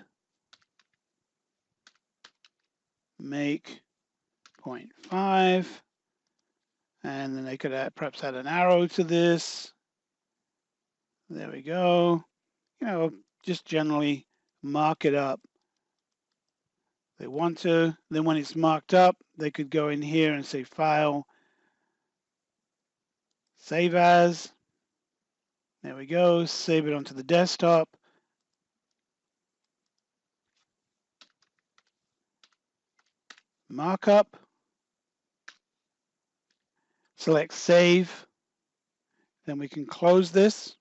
Make 0.5. And then they could perhaps add an arrow to this. There we go. You know, just generally mark it up. They want to. Then when it's marked up, they could go in here and say File, Save As. There we go. Save it onto the desktop. Markup. Select Save. Then we can close this.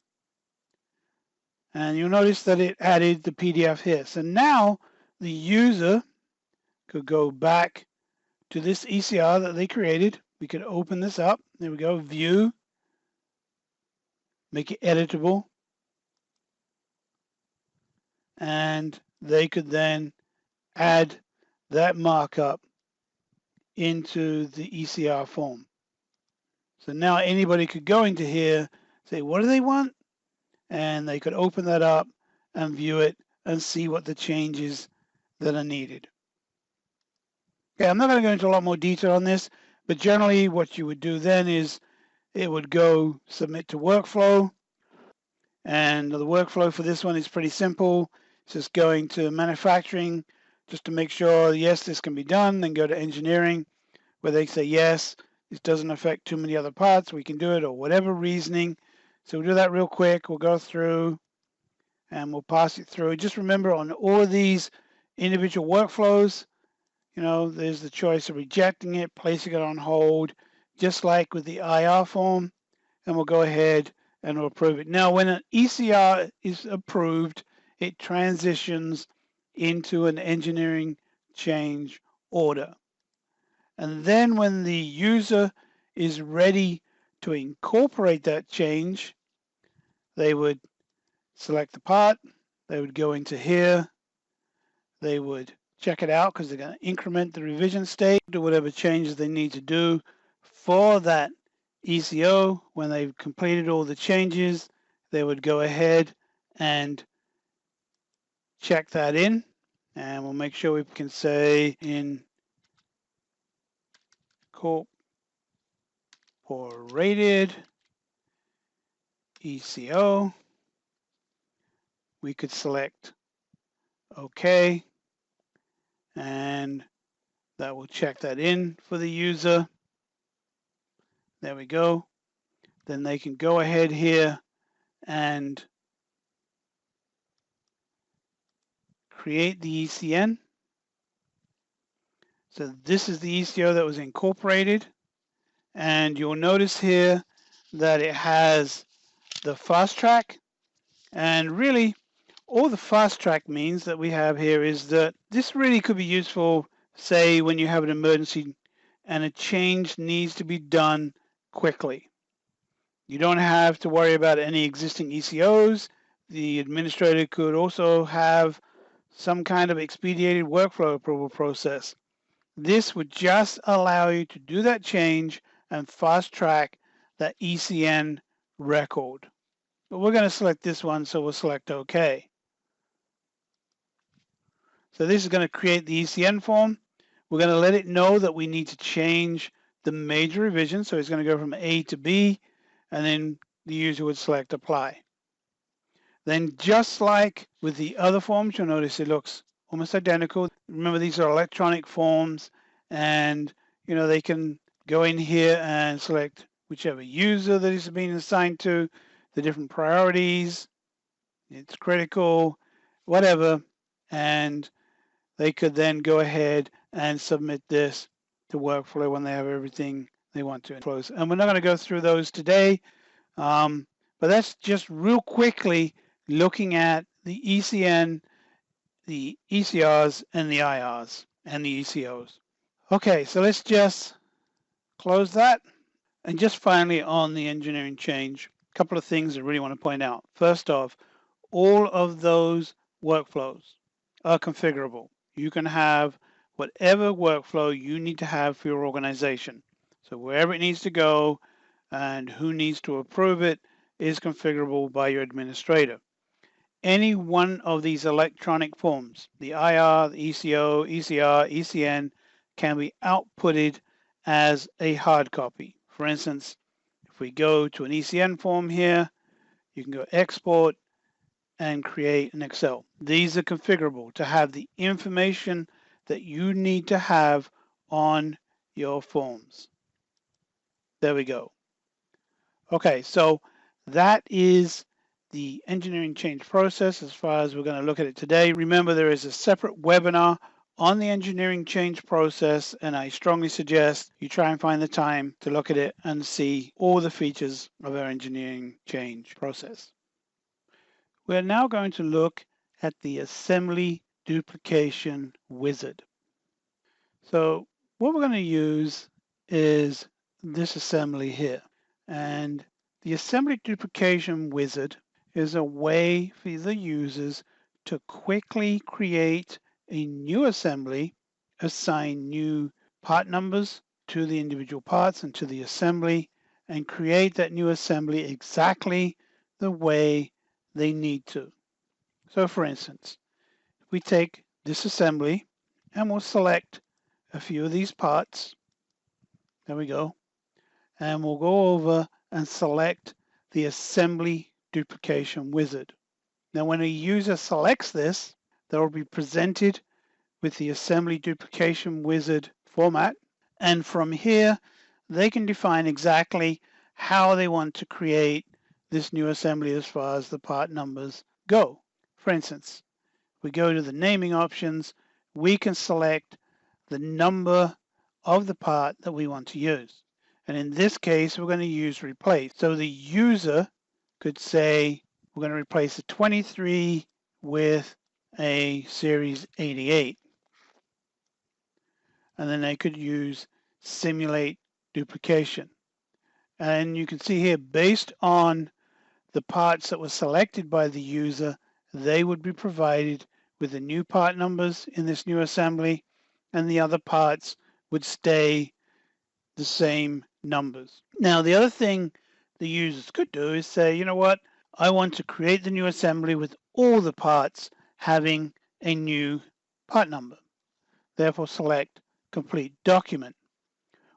And you'll notice that it added the PDF here. So now the user could go back to this ECR that they created, we could open this up. There we go, view, make it editable, and they could then add that markup into the ECR form. So now anybody could go into here, say, what do they want? And they could open that up and view it and see what the changes that are needed. Okay, I'm not going to go into a lot more detail on this, but generally what you would do then is it would go submit to workflow. And the workflow for this one is pretty simple. It's just going to manufacturing just to make sure, yes, this can be done, then go to engineering where they say, yes, this doesn't affect too many other parts, we can do it, or whatever reasoning. So we'll do that real quick. We'll go through and we'll pass it through. Just remember on all of these individual workflows, there's the choice of rejecting it, placing it on hold, just like with the IR form, and we'll go ahead and we'll approve it. Now, when an ECR is approved, it transitions into an engineering change order. And then when the user is ready to incorporate that change, they would select the part, they would go into here, they would check it out because they're going to increment the revision state, do whatever changes they need to do for that ECO. When they've completed all the changes, they would go ahead and check that in, and we'll make sure we can say incorporated ECO. We could select OK, and that will check that in for the user. There we go. Then they can go ahead here and create the ECN. So this is the ECO that was incorporated, and you'll notice here that it has the fast track, and really all the fast track means that we have here is that this really could be useful, say, when you have an emergency and a change needs to be done quickly. You don't have to worry about any existing ECOs. The administrator could also have some kind of expedited workflow approval process. This would just allow you to do that change and fast track that ECN record. But we're going to select this one, so we'll select OK. So this is going to create the ECN form. We're going to let it know that we need to change the major revision. So it's going to go from A to B, and then the user would select apply. Then just like with the other forms, you'll notice it looks almost identical. Remember, these are electronic forms, and they can go in here and select whichever user that is being assigned to, the different priorities, it's critical, whatever, and they could then go ahead and submit this to workflow when they have everything they want to close. And we're not going to go through those today, but that's just real quickly looking at the ECN, the ECRs, and the IRs, and the ECOs. Okay, so let's just close that. And just finally on the engineering change, a couple of things I really want to point out. First off, all of those workflows are configurable. You can have whatever workflow you need to have for your organization. So wherever it needs to go and who needs to approve it is configurable by your administrator. Any one of these electronic forms, the IR, the ECO, ECR, ECN, can be outputted as a hard copy. For instance, if we go to an ECN form here, you can go export and create an Excel. These are configurable to have the information that you need to have on your forms. There we go. Okay, so that is the engineering change process as far as we're going to look at it today. Remember, there is a separate webinar on the engineering change process, and I strongly suggest you try and find the time to look at it and see all the features of our engineering change process. We're now going to look at the assembly duplication wizard. So what we're going to use is this assembly here. And the assembly duplication wizard is a way for the users to quickly create a new assembly, assign new part numbers to the individual parts and to the assembly, and create that new assembly exactly the way they need to. So for instance, we take this assembly and we'll select a few of these parts. There we go. And we'll go over and select the assembly duplication wizard. Now, when a user selects this, they will be presented with the assembly duplication wizard format. And from here, they can define exactly how they want to create this new assembly as far as the part numbers go. For instance, we go to the naming options, we can select the number of the part that we want to use. And in this case, we're going to use replace. So the user could say, we're going to replace a 23 with a series 88. And then they could use simulate duplication. And you can see here, based on the parts that were selected by the user, they would be provided with the new part numbers in this new assembly, and the other parts would stay the same numbers. Now, the other thing the users could do is say, you know what, I want to create the new assembly with all the parts having a new part number. Therefore, select complete document.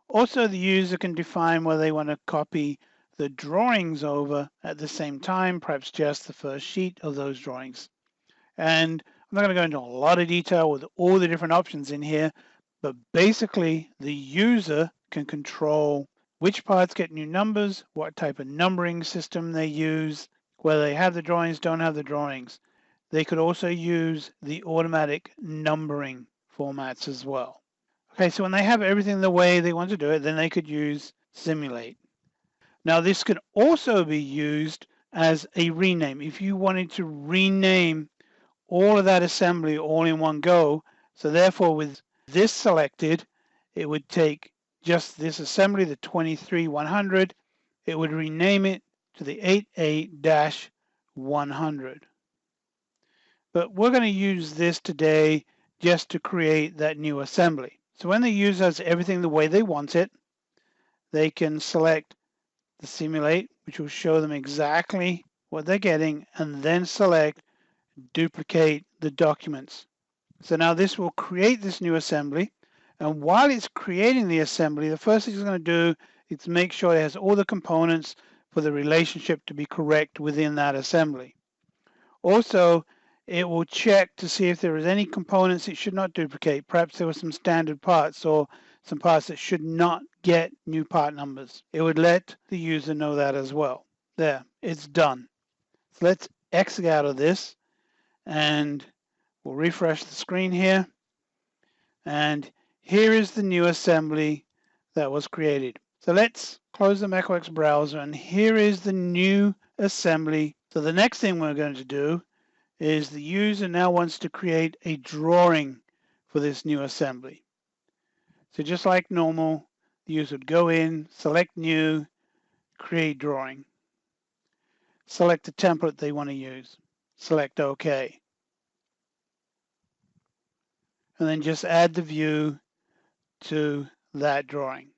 Also, the user can define whether they want to copy the drawings over at the same time, perhaps just the first sheet of those drawings. And I'm not going to go into a lot of detail with all the different options in here, but basically the user can control which parts get new numbers, what type of numbering system they use, whether they have the drawings, don't have the drawings. They could also use the automatic numbering formats as well. Okay, so when they have everything the way they want to do it, then they could use simulate. Now this can also be used as a rename. If you wanted to rename all of that assembly all in one go, so therefore with this selected, it would take just this assembly, the 23100, it would rename it to the 88-100. But we're going to use this today just to create that new assembly. So when the user has everything the way they want it, they can select the simulate, which will show them exactly what they're getting, and then select duplicate the documents. So now this will create this new assembly. And while it's creating the assembly, the first thing it's going to do is make sure it has all the components for the relationship to be correct within that assembly. Also, it will check to see if there is any components it should not duplicate. Perhaps there were some standard parts or some parts that should not get new part numbers. It would let the user know that as well. There, it's done. So let's exit out of this and we'll refresh the screen here. And here is the new assembly that was created. So let's close the MechWorks browser, and here is the new assembly. So the next thing we're going to do is the user now wants to create a drawing for this new assembly. So just like normal, the user would go in, select new, create drawing. Select the template they want to use. Select OK. And then just add the view to that drawing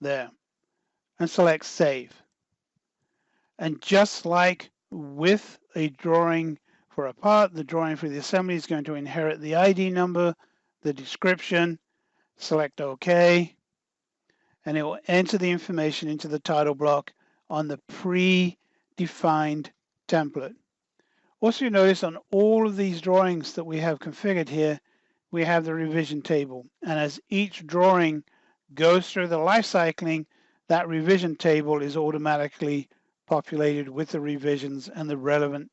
there and select save. And just like with a drawing for a part, the drawing for the assembly is going to inherit the ID number, the description, select OK, and it will enter the information into the title block on the pre-defined template. Also, you notice on all of these drawings that we have configured here, we have the revision table. And as each drawing goes through the life cycling, that revision table is automatically populated with the revisions and the relevant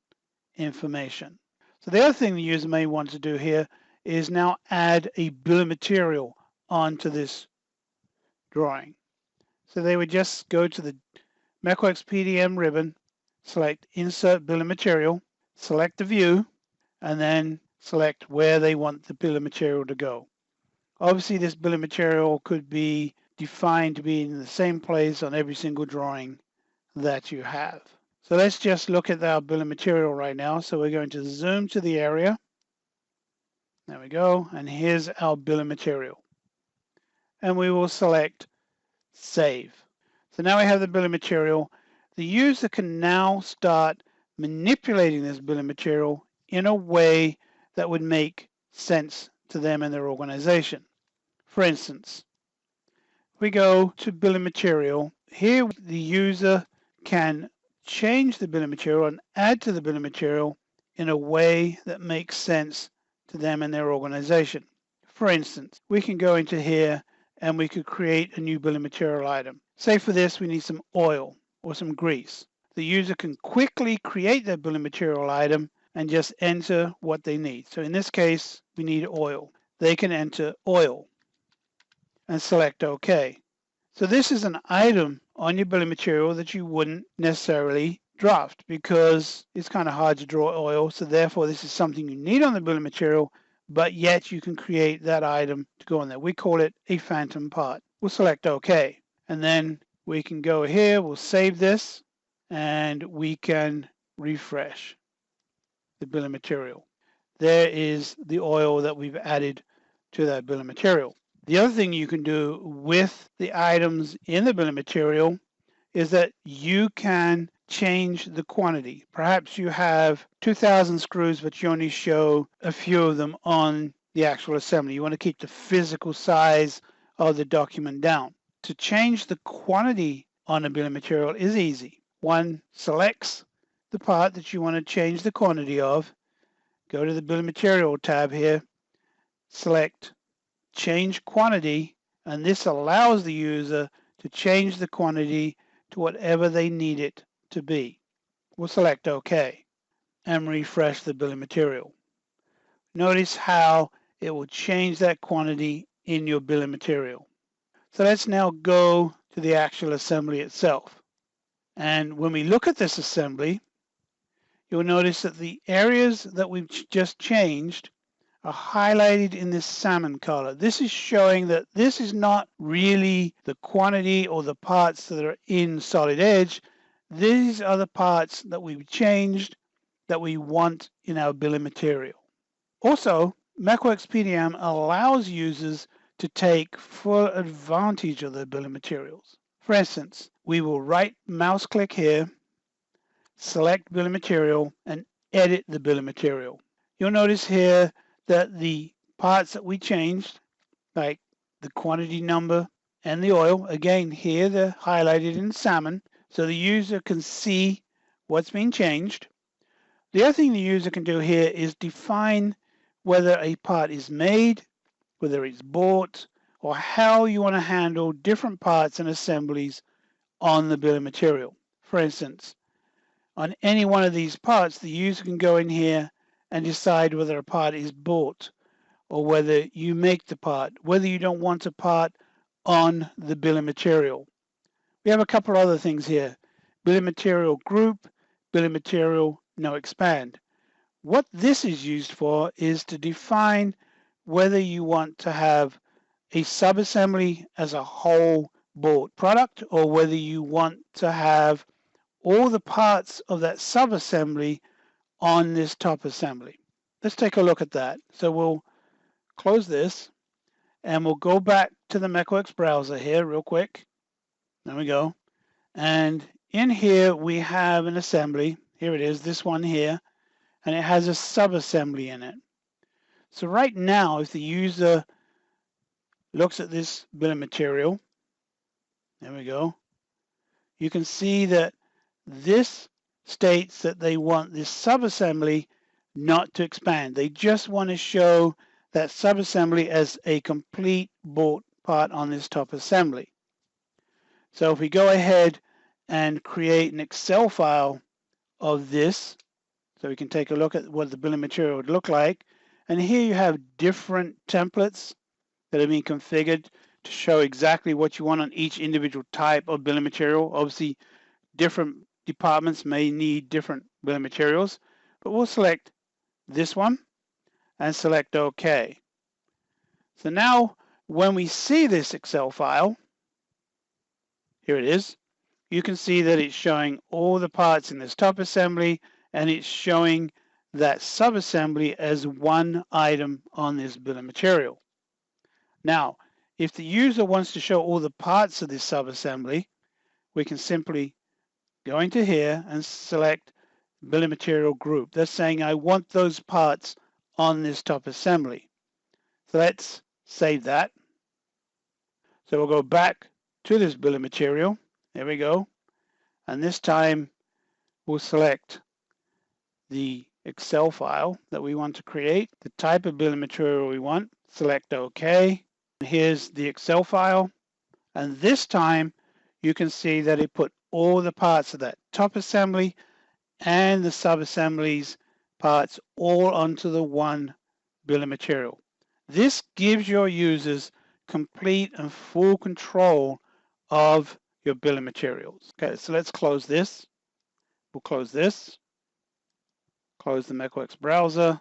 information. So the other thing the user may want to do here is now add a bill of material onto this drawing. So they would just go to the MechWorks PDM ribbon, select Insert Bill of Material, select the view, and then select where they want the bill of material to go. Obviously, this bill of material could be defined to be in the same place on every single drawing that you have. So let's just look at our bill of material right now. So we're going to zoom to the area. There we go. And here's our bill of material. And we will select Save. So now we have the bill of material. The user can now start manipulating this bill of material in a way that would make sense to them and their organization. For instance, we go to bill of material. Here the user can change the bill of material and add to the bill of material in a way that makes sense to them and their organization. For instance, we can go into here and we could create a new bill of material item. Say for this we need some oil or some grease. The user can quickly create that bill of material item and just enter what they need. So in this case, we need oil. They can enter oil and select OK. So this is an item on your bill of material that you wouldn't necessarily draft because it's kind of hard to draw oil. So therefore, this is something you need on the bill of material, but yet you can create that item to go on there. We call it a phantom part. We'll select OK. And then we can go here, we'll save this, and we can refresh the bill of material. There is the oil that we've added to that bill of material. The other thing you can do with the items in the bill of material is that you can change the quantity. Perhaps you have 2,000 screws, but you only show a few of them on the actual assembly. You want to keep the physical size of the document down. To change the quantity on a bill of material is easy. One selects the part that you want to change the quantity of, go to the bill of material tab here, select change quantity, and this allows the user to change the quantity to whatever they need it to be. We'll select OK and refresh the bill of material. Notice how it will change that quantity in your bill of material. So let's now go to the actual assembly itself. And when we look at this assembly, you'll notice that the areas that we've just changed are highlighted in this salmon color. This is showing that this is not really the quantity or the parts that are in Solid Edge. These are the parts that we've changed that we want in our bill of material. Also, MechWorks PDM allows users to take full advantage of their bill of materials. For instance, we will right mouse click here, select bill of material, and edit the bill of material. You'll notice here that the parts that we changed, like the quantity number and the oil, again here they're highlighted in salmon so the user can see what's been changed. The other thing the user can do here is define whether a part is made, whether it's bought, or how you want to handle different parts and assemblies on the bill of material. For instance, on any one of these parts, the user can go in here and decide whether a part is bought or whether you make the part, whether you don't want a part on the bill of material. We have a couple other things here. Bill of material group, bill of material no expand. What this is used for is to define whether you want to have a subassembly as a whole bought product or whether you want to have all the parts of that subassembly on this top assembly. Let's take a look at that. So we'll close this and we'll go back to the MechWorks browser here real quick. There we go. And in here we have an assembly. Here it is, this one here, and it has a subassembly in it. So right now, if the user looks at this bill of material, there we go, you can see that this states that they want this subassembly not to expand. They just want to show that subassembly as a complete bought part on this top assembly. So if we go ahead and create an Excel file of this, so we can take a look at what the bill of material would look like. And here you have different templates that have been configured to show exactly what you want on each individual type of bill of material. Obviously, different departments may need different bill of materials, but we'll select this one and select OK. So now when we see this Excel file, Here it is. You can see that it's showing all the parts in this top assembly, and it's showing that subassembly as one item on this bill of material. Now, if the user wants to show all the parts of this subassembly, we can simply go into here and select bill of material group. That's saying I want those parts on this top assembly. So let's save that. So we'll go back to this bill of material. There we go. And this time we'll select the Excel file that we want to create, the type of bill of material we want, select OK. Here's the Excel file. And this time you can see that it put all the parts of that top assembly and the sub-assemblies parts all onto the one bill of material. This gives your users complete and full control of your bill of materials. Okay, so let's close this. We'll close this, close the MechWorks browser,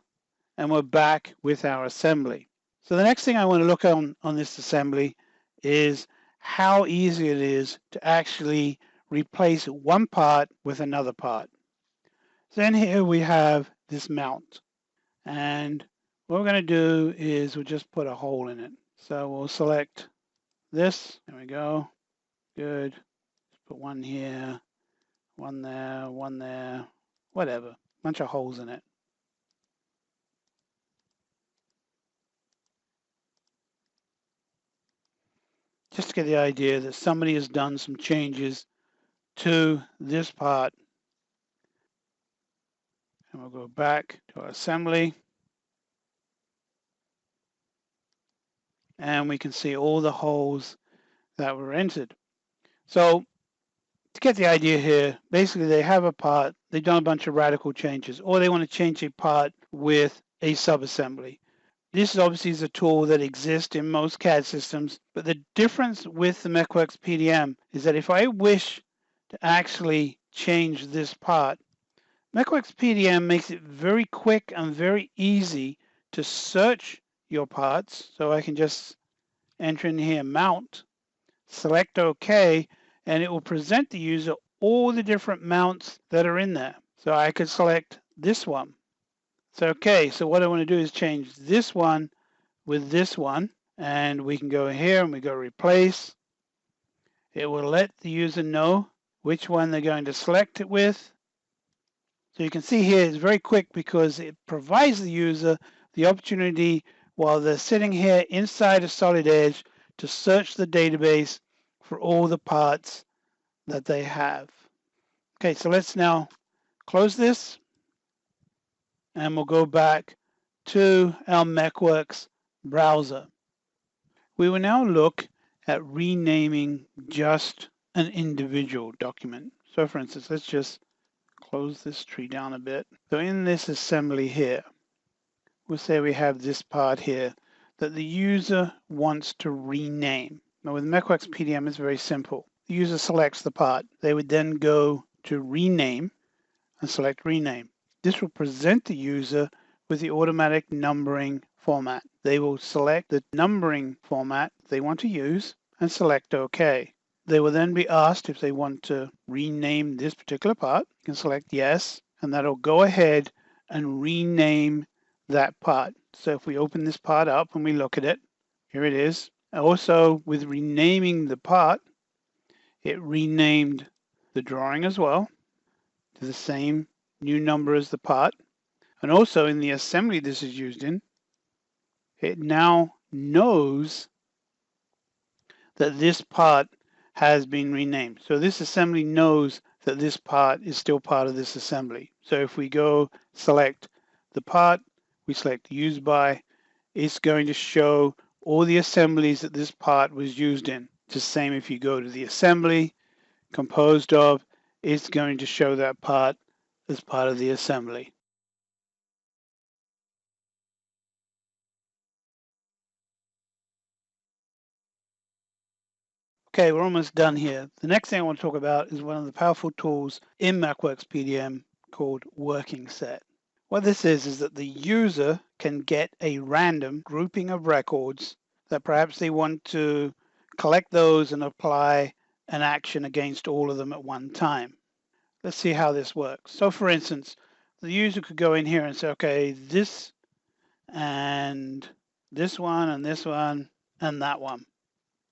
and we're back with our assembly. So the next thing I want to look on this assembly is how easy it is to actually replace one part with another part. Then here we have this mount, and what we're going to do is we'll just put a hole in it. So we'll select this. There we go. Good. Let's put one here, one there, whatever. Bunch of holes in it. Just to get the idea that somebody has done some changes to this part. And we'll go back to our assembly. And we can see all the holes that were entered. So to get the idea here, basically they have a part, they've done a bunch of radical changes, or they want to change a part with a subassembly. This obviously is a tool that exists in most CAD systems, but the difference with the MechWorks PDM is that if I wish to actually change this part, MechWorks PDM makes it very quick and very easy to search your parts. So I can just enter in here mount, select OK, and it will present the user all the different mounts that are in there. So I could select this one. So okay, so what I want to do is change this one with this one, and we can go here and we go replace. It will let the user know which one they're going to select it with. So you can see here it's very quick because it provides the user the opportunity while they're sitting here inside of Solid Edge to search the database for all the parts that they have. Okay, so let's now close this and we'll go back to our MechWorks browser. We will now look at renaming just an individual document. So for instance, let's just close this tree down a bit. So in this assembly here, we'll say we have this part here that the user wants to rename. Now with MechWorks PDM, it's very simple. The user selects the part. They would then go to rename and select rename. This will present the user with the automatic numbering format. They will select the numbering format they want to use and select OK. They will then be asked if they want to rename this particular part. You can select yes, and that'll go ahead and rename that part. So if we open this part up and we look at it, here it is. Also, with renaming the part, it renamed the drawing as well to the same new number as the part. And also in the assembly this is used in, it now knows that this part has been renamed. So this assembly knows that this part is still part of this assembly. So if we go select the part, we select use by, it's going to show all the assemblies that this part was used in. It's the same if you go to the assembly, composed of, it's going to show that part as part of the assembly. Okay, we're almost done here. The next thing I want to talk about is one of the powerful tools in MechWorks PDM called Working Set. What this is that the user can get a random grouping of records that perhaps they want to collect those and apply an action against all of them at one time. Let's see how this works. So for instance, the user could go in here and say, okay, this and this one and this one and that one.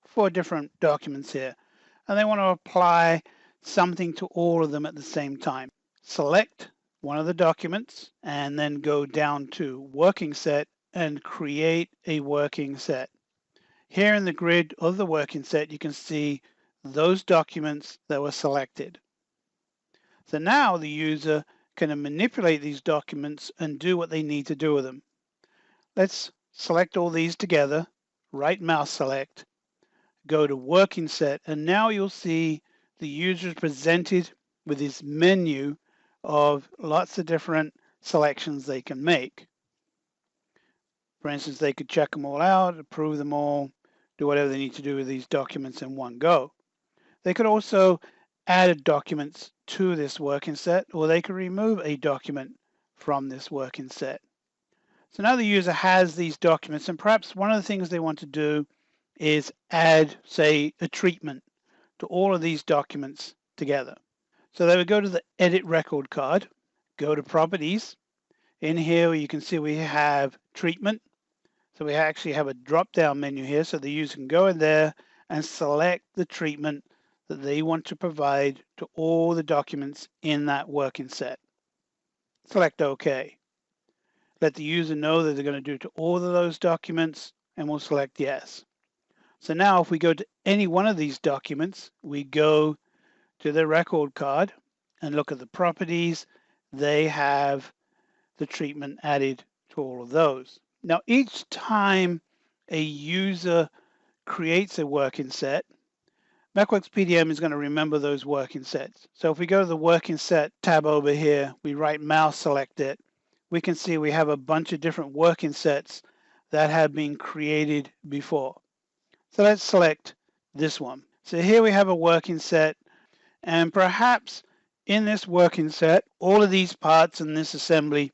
4 different documents here. And they want to apply something to all of them at the same time. Select one of the documents and then go down to working set and create a working set. Here in the grid of the working set, you can see those documents that were selected. So now the user can manipulate these documents and do what they need to do with them. Let's select all these together, right mouse select, go to working set, and now you'll see the user is presented with this menu of lots of different selections they can make. For instance, they could check them all out, approve them all, do whatever they need to do with these documents in one go. They could also add documents to this working set, or they could remove a document from this working set. So now the user has these documents, and perhaps one of the things they want to do is add, say, a treatment to all of these documents together. So they would go to the Edit Record card, go to Properties. In here you can see we have Treatment. So we actually have a drop-down menu here, so the user can go in there and select the treatment that they want to provide to all the documents in that working set. Select OK. Let the user know that they're going to do to all of those documents, and we'll select Yes. So now if we go to any one of these documents, we go to the record card and look at the properties. They have the treatment added to all of those. Now each time a user creates a working set, MechWorks PDM is going to remember those working sets. So if we go to the working set tab over here, we right mouse select it, we can see we have a bunch of different working sets that have been created before. So let's select this one. So here we have a working set, and perhaps in this working set, all of these parts in this assembly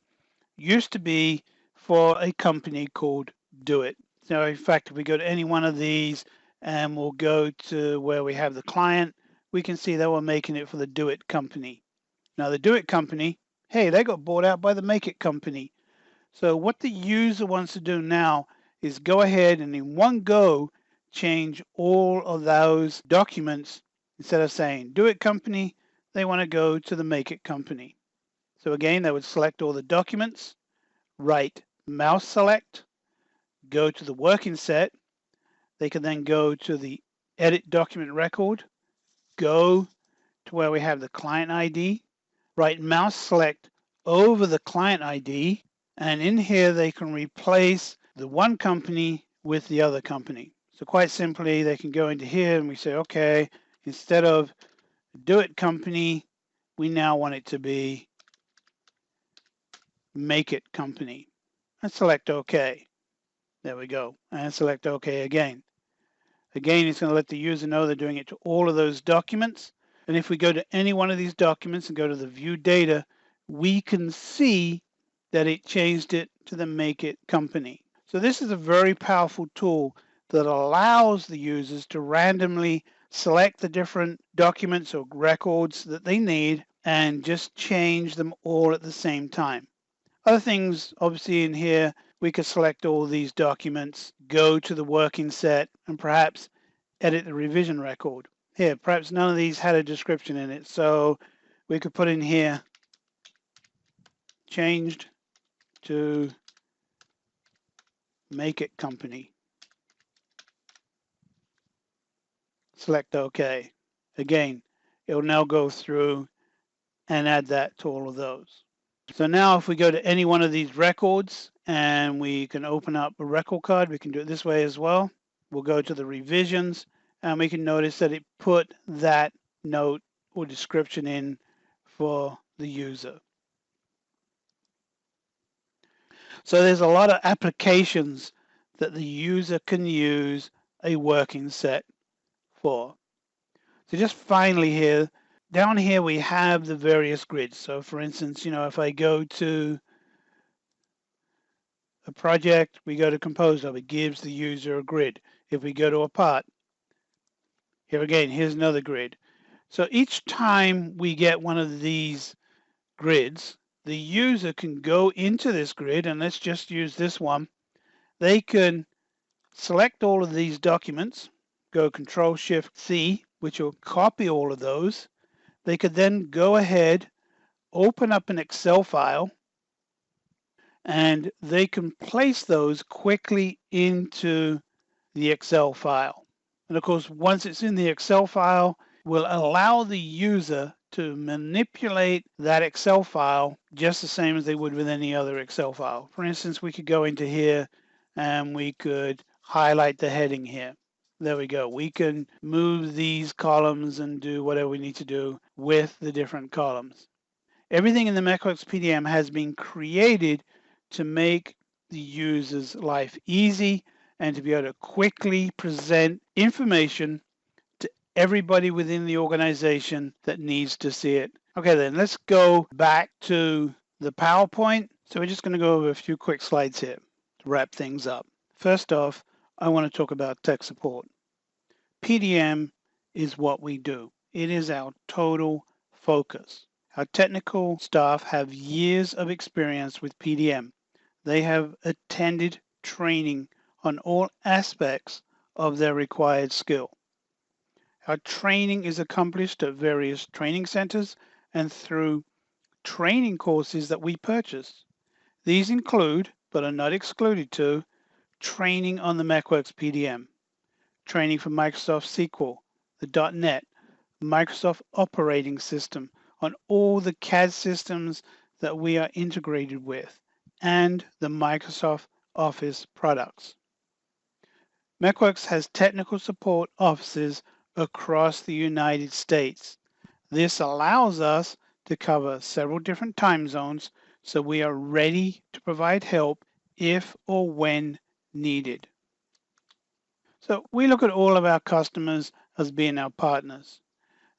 used to be for a company called Do It. So in fact, if we go to any one of these and we'll go to where we have the client, we can see that we're making it for the Do It company. Now the Do It company, hey, they got bought out by the Make It company. So what the user wants to do now is go ahead and in one go change all of those documents. Instead of saying Do It company, they want to go to the Make It company. So again, they would select all the documents, right mouse select, go to the working set. They can then go to the Edit Document Record, go to where we have the client ID, right mouse select over the client ID, and in here they can replace the one company with the other company. So quite simply, they can go into here and we say, okay, instead of Do It company, we now want it to be Make It company. And select OK. There we go. And select OK again. Again, it's going to let the user know they're doing it to all of those documents. And if we go to any one of these documents and go to the View Data, we can see that it changed it to the Make It company. So this is a very powerful tool that allows the users to randomly select the different documents or records that they need and just change them all at the same time. Other things, obviously, in here, we could select all these documents, go to the working set, and perhaps edit the revision record. Here, perhaps none of these had a description in it, so we could put in here, changed to Make It company. Select OK. Again, it will now go through and add that to all of those. So now if we go to any one of these records and we can open up a record card, we can do it this way as well. We'll go to the revisions and we can notice that it put that note or description in for the user. So there's a lot of applications that the user can use a working set for. So just finally here, down here we have the various grids. So for instance, if I go to a project, we go to compose of, it gives the user a grid. If we go to a part, Here again, here's another grid. So each time we get one of these grids, the user can go into this grid, and let's just use this one. They can select all of these documents, go Control-Shift-C, which will copy all of those. They could then go ahead, open up an Excel file, and they can place those quickly into the Excel file. And of course, once it's in the Excel file, will allow the user to manipulate that Excel file just the same as they would with any other Excel file. For instance, we could go into here and we could highlight the heading here. There we go. We can move these columns and do whatever we need to do with the different columns. Everything in the MechWorks PDM has been created to make the user's life easy and to be able to quickly present information to everybody within the organization that needs to see it. Okay, then let's go back to the PowerPoint. So we're just going to go over a few quick slides here to wrap things up. First off, I want to talk about tech support. PDM is what we do. It is our total focus. Our technical staff have years of experience with PDM. They have attended training on all aspects of their required skill. Our training is accomplished at various training centers and through training courses that we purchase. These include, but are not excluded to, training on the MechWorks PDM, training for Microsoft SQL, the .NET, Microsoft operating system, on all the CAD systems that we are integrated with, and the Microsoft Office products. MechWorks has technical support offices across the United States. This allows us to cover several different time zones, so we are ready to provide help if or when needed. So we look at all of our customers as being our partners.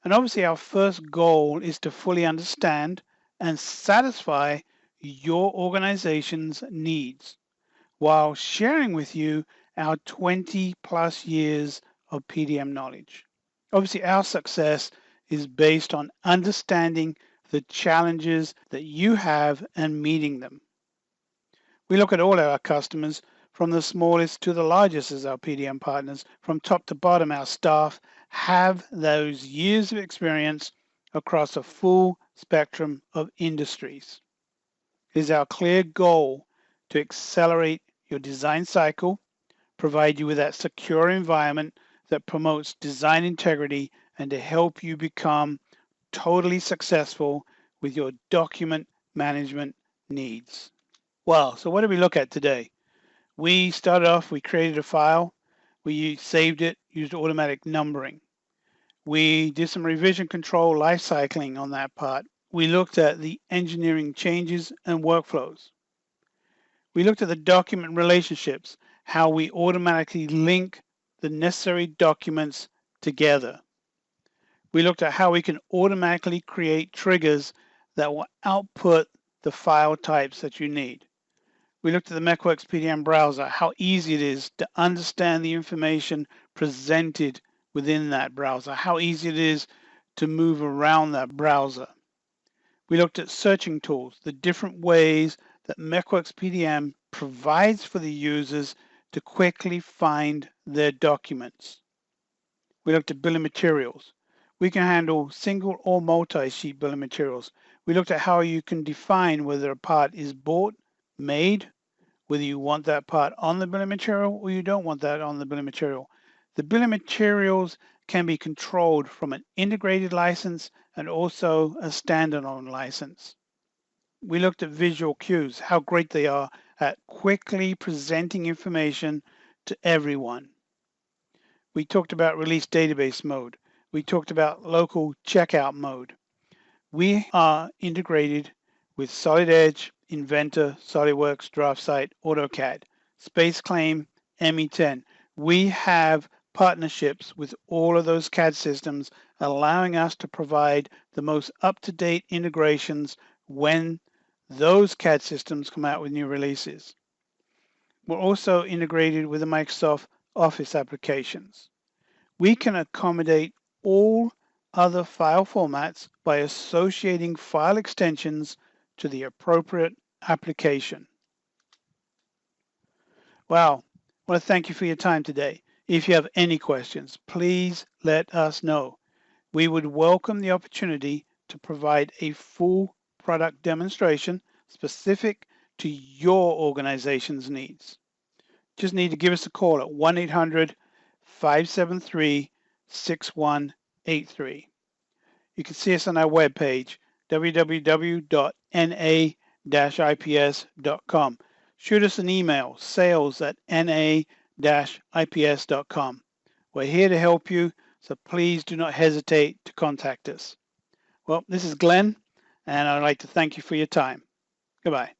And obviously our first goal is to fully understand and satisfy your organization's needs while sharing with you our 20 plus years of PDM knowledge. Obviously our success is based on understanding the challenges that you have and meeting them. We look at all our customers from the smallest to the largest as our PDM partners. From top to bottom, our staff have those years of experience across a full spectrum of industries. It is our clear goal to accelerate your design cycle, provide you with that secure environment that promotes design integrity, and to help you become totally successful with your document management needs. Well, so what did we look at today? We started off, we created a file, we saved it, used automatic numbering. We did some revision control life cycling on that part. We looked at the engineering changes and workflows. We looked at the document relationships, how we automatically link the necessary documents together. We looked at how we can automatically create triggers that will output the file types that you need. We looked at the MechWorks PDM browser, how easy it is to understand the information presented within that browser, how easy it is to move around that browser. We looked at searching tools, the different ways that MechWorks PDM provides for the users to quickly find their documents. We looked at bill of materials. We can handle single or multi-sheet bill of materials. We looked at how you can define whether a part is bought, made, whether you want that part on the bill of material or you don't want that on the bill of material. The bill of materials can be controlled from an integrated license and also a standalone license. We looked at visual cues, how great they are at quickly presenting information to everyone. We talked about release database mode. We talked about local checkout mode. We are integrated with Solid Edge, Inventor, SolidWorks, DraftSight, AutoCAD, SpaceClaim, ME10. We have partnerships with all of those CAD systems, allowing us to provide the most up-to-date integrations when those CAD systems come out with new releases. We're also integrated with the Microsoft Office applications. We can accommodate all other file formats by associating file extensions to the appropriate application. Wow, I want to thank you for your time today. If you have any questions, please let us know. We would welcome the opportunity to provide a full product demonstration specific to your organization's needs. Just need to give us a call at 1-800-573-6183. You can see us on our webpage, www.na-ips.com. Shoot us an email, sales@na-ips.com. We're here to help you, so please do not hesitate to contact us. Well, this is Glenn, and I'd like to thank you for your time. Goodbye.